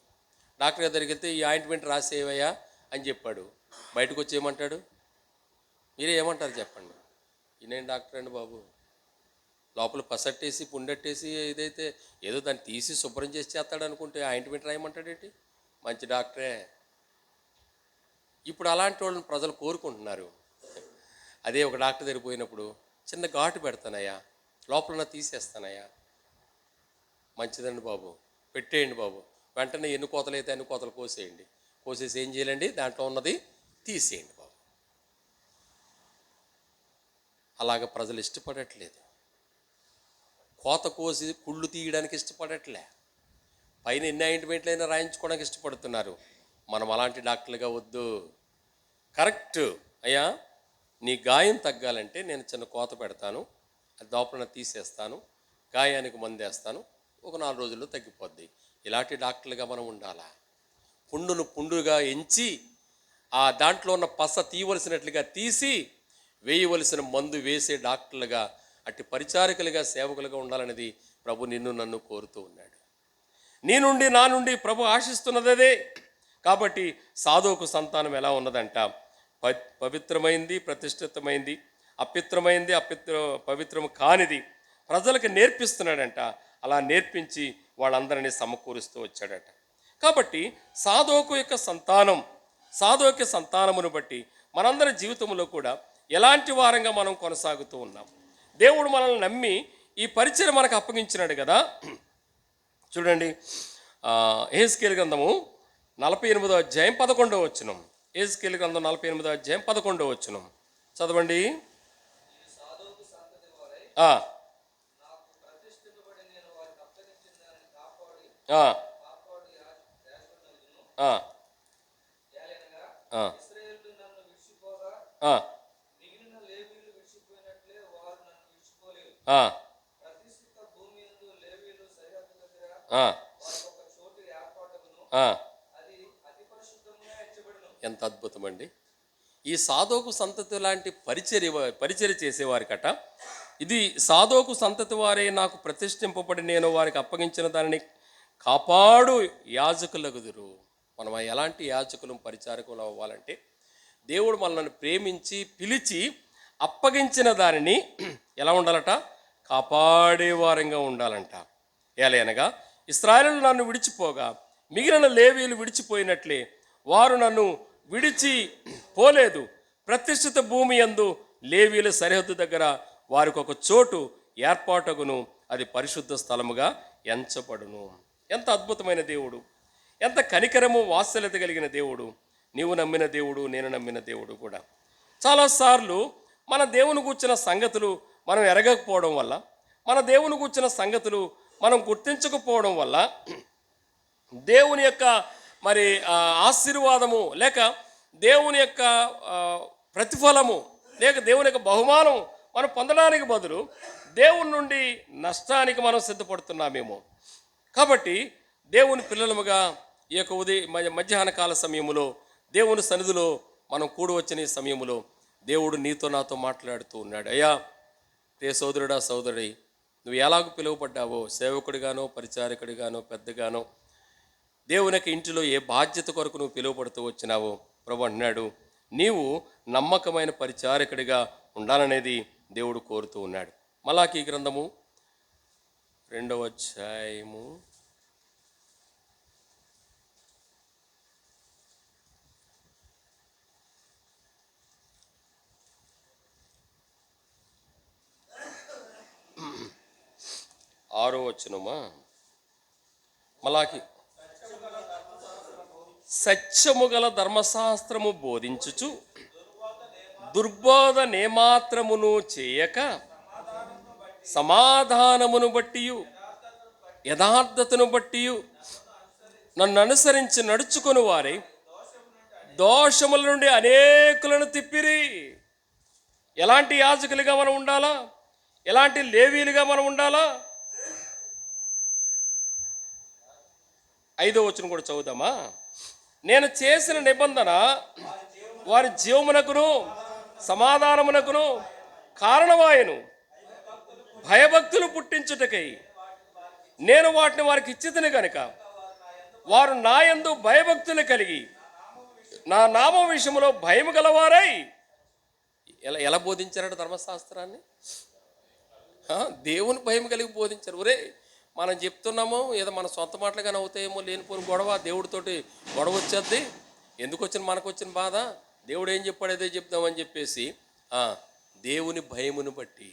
డాక్టర్ దగ్గరికి వెళ్తే ఈ ఆయింట్మెంట్ రాసేవయ్యా అని చెప్పాడు. బయటకు వచ్చి ఏమంటాడు? మీరే ఏమంటారు చెప్పండి? ఈయనేం డాక్టర్ అండి బాబు, లోపల పసట్టేసి పుండెట్టేసి ఏదైతే ఏదో దాన్ని తీసి శుభ్రం చేసి చేస్తాడు అనుకుంటే ఆయింట్మెంట్ రాయమంటాడేంటి? మంచి డాక్టరే. ఇప్పుడు అలాంటి వాళ్ళని ప్రజలు కోరుకుంటున్నారు. అదే ఒక డాక్టర్ దగ్గర పోయినప్పుడు చిన్న ఘాటు పెడతానయ్యా, లోపల తీసేస్తానయ్యా, మంచిదండి బాబు, పెట్టేయండి బాబు, వెంటనే ఎన్ని కోతలు అయితే అన్ని కోతలు కోసేయండి, కోసేసి ఏం చేయాలండి, దాంట్లో ఉన్నది తీసేయండి బాబు. అలాగ ప్రజలు ఇష్టపడట్లేదు. కోత కోసి కుళ్ళు తీయడానికి ఇష్టపడట్లే. పైన ఎన్ని ఆయింట్మెంట్లు అయినా రాయించుకోవడానికి ఇష్టపడుతున్నారు. మనం అలాంటి డాక్టర్లుగా వద్దు. కరెక్ట్ అయ్యా, నీ గాయం తగ్గాలంటే నేను చిన్న కోత పెడతాను, అది లోపల తీసేస్తాను, గాయానికి మందేస్తాను, ఒక 4 రోజుల్లో తగ్గిపోద్ది. ఇలాంటి డాక్టర్లుగా మనం ఉండాలా? పుండును పుండుగా ఎంచి ఆ దాంట్లో ఉన్న పస తీయవలసినట్లుగా తీసి వేయవలసిన మందు వేసే డాక్టర్లుగా, అట్టి పరిచారకులుగా, సేవకులుగా ఉండాలనేది ప్రభు నిన్ను నన్ను కోరుతూ ఉన్నాడు. నీ నుండి నా నుండి ప్రభు ఆశిస్తున్నది అదే. కాబట్టి సాధోకు సంతానం ఎలా ఉన్నదంట? పవిత్రమైంది, ప్రతిష్ఠితమైంది, అపిత్రమైంది, పవిత్రము కానిది ప్రజలకు నేర్పిస్తున్నాడంట. అలా నేర్పించి వాళ్ళందరినీ సమకూరుస్తూ వచ్చాడట. కాబట్టి సాధోకు యొక్క సంతానమును బట్టి మనందరి జీవితంలో కూడా ఎలాంటి వారంగా మనం కొనసాగుతూ ఉన్నాం. దేవుడు మనల్ని నమ్మి ఈ పరిచయం మనకు అప్పగించినాడు కదా. చూడండి, యెహెజ్కేలు గ్రంథము 48వ అధ్యాయం 11వ వచనం. యెహెజ్కేలు గ్రంథం 48వ అధ్యాయం 11వ వచనం చదవండి. ఎంత అద్భుతం అండి! ఈ సాధోకు సంతతి లాంటి పరిచర్య చేసేవారికట, ఇది సాధోకు సంతతి వారే నాకు ప్రతిష్ఠింపబడి నేను వారికి అప్పగించిన దానిని కాపాడు యాజకులగుదురు. మనం ఎలాంటి యాజకులు, పరిచారకులు అవ్వాలంటే, దేవుడు మనల్ని ప్రేమించి పిలిచి అప్పగించిన దానిని ఎలా ఉండాలట? కాపాడేవారంగా ఉండాలంట. ఏలయనగా ఇశ్రాయేలు నన్ను విడిచిపోగా మిగిలిన లేవీయులు విడిచిపోయినట్లే వారు నన్ను విడిచి పోలేదు. ప్రతిష్ఠిత భూమి యందు లేవీయుల సరిహద్దు దగ్గర వారికి ఒక చోటు ఏర్పాటగును, అది పరిశుద్ధ స్థలముగా ఎంచబడును. ఎంత అద్భుతమైన దేవుడు! ఎంత కనికరము, వాత్సల్యత కలిగిన దేవుడు! నీవు నమ్మిన దేవుడు, నేను నమ్మిన దేవుడు కూడా. చాలాసార్లు మన దేవుని గూర్చిన సంగతులు మనం ఎరగకపోవడం వల్ల, మన దేవుని గూర్చిన సంగతులు మనం గుర్తించకపోవడం వల్ల దేవుని యొక్క ఆశీర్వాదము లేక దేవుని యొక్క ప్రతిఫలము లేక దేవుని యొక్క బహుమానం మనం పొందడానికి బదులు దేవుని నుండి నష్టానికి మనం సిద్ధపడుతున్నామేమో. కాబట్టి దేవుని పిల్లలముగా ఈ యొక్క మధ్యాహ్న కాల సమయములో దేవుని సన్నిధిలో మనం కూడి వచ్చిన ఈ సమయములో దేవుడు నీతో నాతో మాట్లాడుతూ ఉన్నాడు. అయ్యా ప్రియ సోదరుడా, సోదరి, నువ్వు ఎలాగ పిలువబడ్డావో, సేవకుడిగానో, పరిచారకుడిగానో, పెద్దగానో, దేవుని యొక్క ఇంటిలో ఏ బాధ్యత కొరకు నువ్వు పిలువబడుతూ వచ్చినావో ప్రభు అంటున్నాడు, నీవు నమ్మకమైన పరిచారకుడిగా ఉండాలనేది దేవుడు కోరుతూ ఉన్నాడు. మలాకీ గ్రంథము 2వ అధ్యాయము 6వ వచనమా? మలాకి సత్యము గల ధర్మశాస్త్రము బోధించుచు దుర్బోధ నేమాత్రమును చేయక సమాధానమును బట్టి యథార్థతను బట్టి నన్ను అనుసరించి నడుచుకొని వారే దోషముల నుండి అనేకులను తిప్పిరి. ఎలాంటి యాజకులుగా మనం ఉండాలా? ఎలాంటి లేవీలుగా మనం ఉండాలా? 5వ వచనం కూడా చదువుదామా? నేను చేసిన నిబంధన వారి జీవమునకును సమాధానమునకును కారణమాయను, భయభక్తులు పుట్టించుటకై నేను వాటిని వారికి ఇచ్చితిని గనుక వారు నా యందు భయభక్తులు కలిగి నా నామం విషయంలో భయము గలవారై. ఎలా బోధించారట ధర్మశాస్త్రాన్ని? దేవుని భయం కలిగి బోధించారు. ఒరే, మనం చెప్తున్నాము ఏదో మన సొంత మాటలుగానే అవుతాయేమో, లేనిపోని గొడవ, దేవుడితోటి గొడవ వచ్చేద్ది, ఎందుకు వచ్చిన మనకు వచ్చిన బాధ, దేవుడు ఏం చెప్పాడు అదే చెప్దామని చెప్పేసి దేవుని భయమును బట్టి.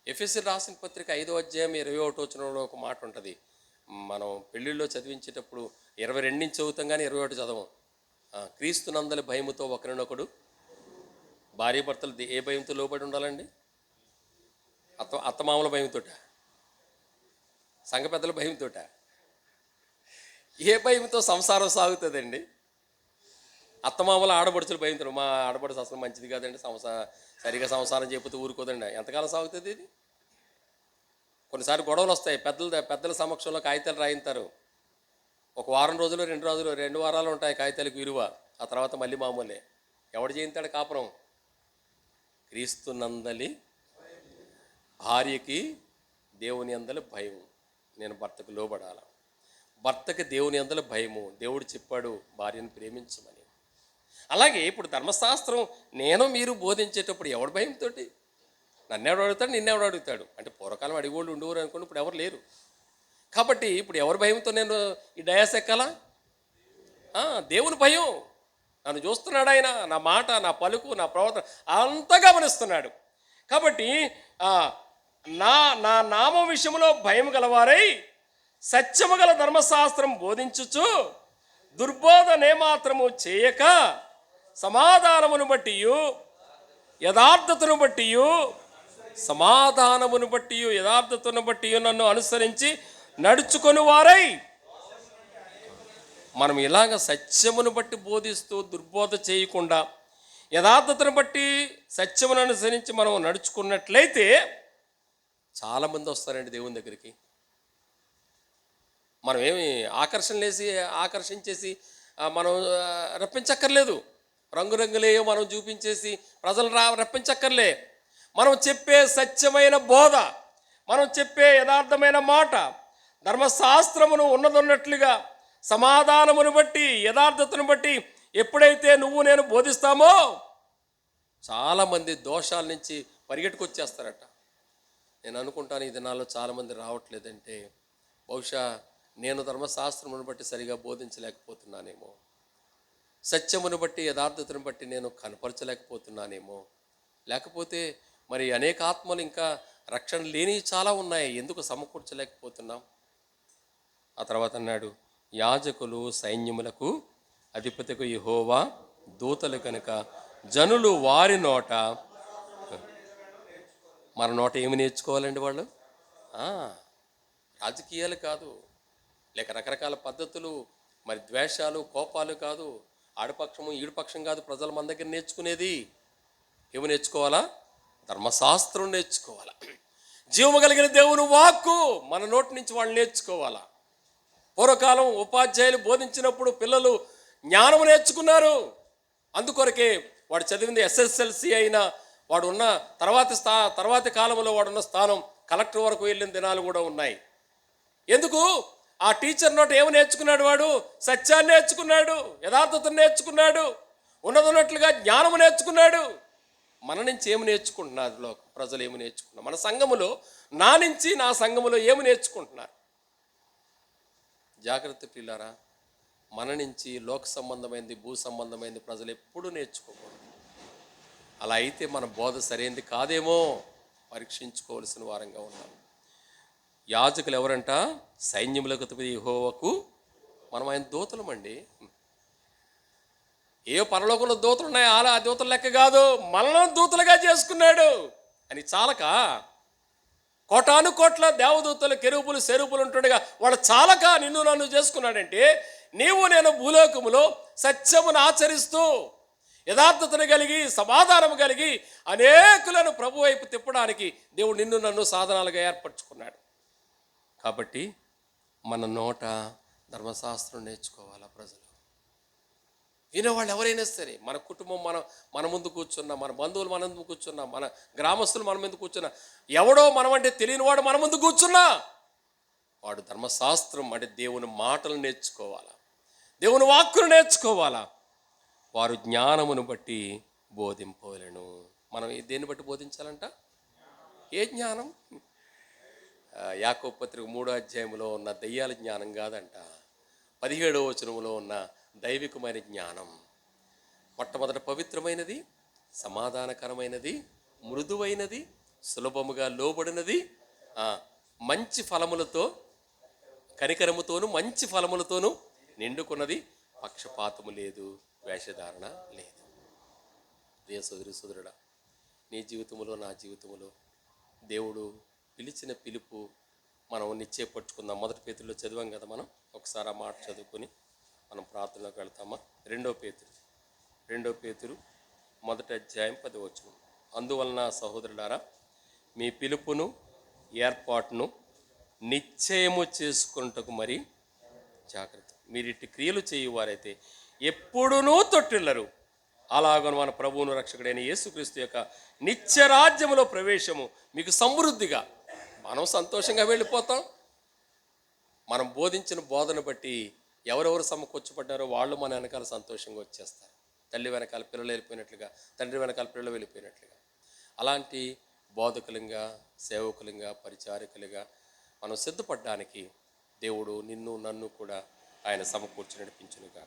ఎఫెసీ రాసిన పత్రిక 5వ అధ్యాయం 21వ వచనంలో ఒక మాట ఉంటుంది. మనం పెళ్ళిళ్ళలో చదివించేటప్పుడు 22 నుంచి చదువుతాం కానీ 21 చదవం. క్రీస్తునందలి భయముతో ఒకరినొకడు, భార్య భర్తలు ఏ భయంతో లోబడి ఉండాలండి? అత్తమామల భయంతోట, సంఘ పెద్దల భయంతోట, ఏ భయంతో సంసారం సాగుతుందండి? అత్తమామల ఆడబడుచుల భయంతో. మా ఆడబడుచు అసలు మంచిది కాదండి, సరిగా సంసారం చేయకపోతే ఊరుకోదండి. ఎంతకాలం సాగుతుంది ఇది? కొన్నిసార్లు గొడవలు వస్తాయి. పెద్దల సమక్షంలో కాగితాలు రాయింతారు. ఒక వారం రోజులు 2 వారాలు ఉంటాయి కాగితాలకు విలువ. ఆ తర్వాత మళ్ళీ మామూలే. ఎవడు చేయింతాడు కాపురం? క్రీస్తునందలి భార్యకి దేవుని అందలి భయం. నేను భర్తకు లోబడాల. భర్తకి దేవుని అందలి భయము. దేవుడు చెప్పాడు భార్యను ప్రేమించమని. అలాగే ఇప్పుడు ధర్మశాస్త్రం నేను మీరు బోధించేటప్పుడు ఎవడు భయంతో? నన్నెవడు అడుగుతాడు, నిన్నెవడు అడుగుతాడు? అంటే పూర్వకాలం అడిగోళ్ళు ఉండేవారు అనుకోండి, ఇప్పుడు ఎవరు లేరు. కాబట్టి ఇప్పుడు ఎవరి భయంతో నేను ఈ డయాస్ ఎక్కాలా? దేవుని భయం. నన్ను చూస్తున్నాడు ఆయన, నా మాట, నా పలుకు, నా ప్రవర్తన అంతా గమనిస్తున్నాడు. కాబట్టి నా నామం విషయంలో భయం గలవారై సత్యము గల ధర్మశాస్త్రం బోధించుచు దుర్బోధనే మాత్రము చేయక సమాధానమును బట్టి, యథార్థతను బట్టి, సమాధానమును బట్టి, యథార్థతను బట్టి నన్ను అనుసరించి నడుచుకొని వారై. మనం ఇలాగ సత్యమును బట్టి బోధిస్తూ దుర్బోధ చేయకుండా యథార్థతను బట్టి సత్యమును అనుసరించి మనం నడుచుకున్నట్లయితే చాలామంది వస్తారండి దేవుని దగ్గరికి. మనం ఏమి ఆకర్షించేసి మనం రప్పించక్కర్లేదు. రంగురంగులేయో మనం చూపించేసి ప్రజలు రప్పించక్కర్లే. మనం చెప్పే సత్యమైన బోధ, మనం చెప్పే యథార్థమైన మాట, ధర్మశాస్త్రమును ఉన్నదన్నట్లుగా సమాధానమును బట్టి, యథార్థతను బట్టి ఎప్పుడైతే నువ్వు నేను బోధిస్తామో చాలామంది దోషాల నుంచి పరిగెట్టుకొచ్చేస్తారట. నేను అనుకుంటాను ఈ దినాల్లో చాలామంది రావట్లేదంటే బహుశా నేను ధర్మశాస్త్రమును బట్టి సరిగా బోధించలేకపోతున్నానేమో, సత్యమును బట్టి యథార్థతను బట్టి నేను కనపరచలేకపోతున్నానేమో, లేకపోతే మరి అనేక ఆత్మలు ఇంకా రక్షణ లేని చాలా ఉన్నాయి, ఎందుకు సమకూర్చలేకపోతున్నాం? ఆ తర్వాత అన్నాడు, యాజకులు సైన్యములకు అధిపతికు యెహోవా దూతలు కనుక జనులు వారి నోట. మన నోట ఏమి నేర్చుకోవాలండి వాళ్ళు? రాజకీయాలు కాదు, లేక రకరకాల పద్ధతులు, మరి ద్వేషాలు, కోపాలు కాదు, ఆడపక్షము ఈడుపక్షం కాదు. ప్రజలు మన దగ్గర నేర్చుకునేది ఏమి నేర్చుకోవాలా? ధర్మశాస్త్రం నేర్చుకోవాలా. జీవము కలిగిన దేవుని వాక్కు మన నోటి నుంచి వాళ్ళు నేర్చుకోవాలా. పూర్వకాలం ఉపాధ్యాయులు బోధించినప్పుడు పిల్లలు జ్ఞానము నేర్చుకున్నారు. అందుకొరకే వాడు చదివింది SSLC అయినా వాడు ఉన్న తర్వాతి కాలంలో వాడున్న స్థానం కలెక్టర్ వరకు వెళ్ళిన దినాలు కూడా ఉన్నాయి. ఎందుకు? ఆ టీచర్ నోట ఏమి నేర్చుకున్నాడు? వాడు సత్యాన్ని నేర్చుకున్నాడు, యథార్థతను నేర్చుకున్నాడు, ఉన్నదన్నట్లుగా జ్ఞానము నేర్చుకున్నాడు. మన నుంచి ఏమి నేర్చుకుంటున్నారు ప్రజలు? ఏమి నేర్చుకున్నారు? మన సంఘములో నా సంఘములో ఏమి నేర్చుకుంటున్నారు? జాగ్రత్త పిల్లారా, మన నుంచి లోక సంబంధమైనది, భూ సంబంధమైనది ప్రజలు ఎప్పుడూ నేర్చుకోకూడదు. అలా అయితే మన బోధ సరైనది కాదేమో పరీక్షించుకోవాల్సిన వారంగా ఉన్నాం. యాజకులు ఎవరంట? సైన్యములకు అధిపతి యెహోవాకు మనం ఆయన దూతలమండి. ఏ పరలోకంలో దూతలు ఉన్నాయి, ఆ దూతల లెక్క కాదు, మనల్ని దూతలుగా చేసుకున్నాడు అని చాలక కోటాను కోట్ల దేవదూతలు, కెరూబులు, సెరూబులు ఉంటుండగా వాడు చాలక నిన్ను నన్ను చేసుకున్నాడంటే నీవు నేను భూలోకములో సత్యమును ఆచరిస్తూ యథార్థతను కలిగి సమాధానం కలిగి అనేకులను ప్రభు వైపు తిప్పడానికి దేవుడు నిన్ను నన్ను సాధనాలుగా ఏర్పరచుకున్నాడు. కాబట్టి మన నోట ధర్మశాస్త్రం నేర్చుకోవాలా ప్రజలు. వినేవాళ్ళు ఎవరైనా సరే, మన కుటుంబం మన ముందు కూర్చున్నా, మన బంధువులు మన ముందు కూర్చున్నా, మన గ్రామస్తులు మన ముందు కూర్చున్నా, ఎవడో మనం అంటే తెలియనివాడు మన ముందు కూర్చున్నా వాడు ధర్మశాస్త్రం అంటే దేవుని మాటలు నేర్చుకోవాలా, దేవుని వాక్కును నేర్చుకోవాలా. వారు జ్ఞానమును బట్టి బోధింపవలెను. మనం దేన్ని బట్టి బోధించాలంట? ఏ జ్ఞానం? యాకోబు పత్రిక 3వ అధ్యాయంలో ఉన్న దయ్యాల జ్ఞానం కాదంట, 17వ వచనంలో ఉన్న దైవికమైన జ్ఞానం. మొట్టమొదట పవిత్రమైనది, సమాధానకరమైనది, మృదువైనది, సులభముగా లోబడినది, మంచి ఫలములతో, కనికరముతోను మంచి ఫలములతోనూ నిండుకున్నది, పక్షపాతము లేదు, వేషధారణ లేదు. ప్రియ సోదరి సోదరుడా, నీ జీవితంలో నా జీవితంలో దేవుడు పిలిచిన పిలుపు మనం నిశ్చయపరుచుకుందాం. 1 పేతురులో చదివాం కదా మనం. ఒకసారి ఆ మాట చదువుకొని మనం ప్రార్థనలోకి వెళ్తామా? 2 పేతురు 1వ అధ్యాయం 10వ వచనం. అందువలన సహోదరులారా, మీ పిలుపును ఏర్పాటును నిశ్చయము చేసుకున్నటకు మరి జాగ్రత్త. మీరు ఇట్టి క్రియలు చేయువారైతే ఎప్పుడూనూ తొట్టిల్లరు. అలాగను మన ప్రభువును రక్షకుడైన యేసుక్రీస్తు యొక్క నిత్యరాజ్యములో ప్రవేశము మీకు సమృద్ధిగా. మనం సంతోషంగా వెళ్ళిపోతాం. మనం బోధించిన బోధన బట్టి ఎవరెవరు సమకూర్చబడ్డారో వాళ్ళు మన వెనకాల సంతోషంగా వచ్చేస్తారు. తల్లి వెనకాల పిల్లలు వెళ్ళిపోయినట్లుగా, తండ్రి వెనకాల పిల్లలు వెళ్ళిపోయినట్లుగా. అలాంటి బోధకులుగా, సేవకులుగా, పరిచారకులుగా మనం సిద్ధపడడానికి దేవుడు నిన్ను నన్ను కూడా ఆయన సమకూర్చి నడిపించునుగా.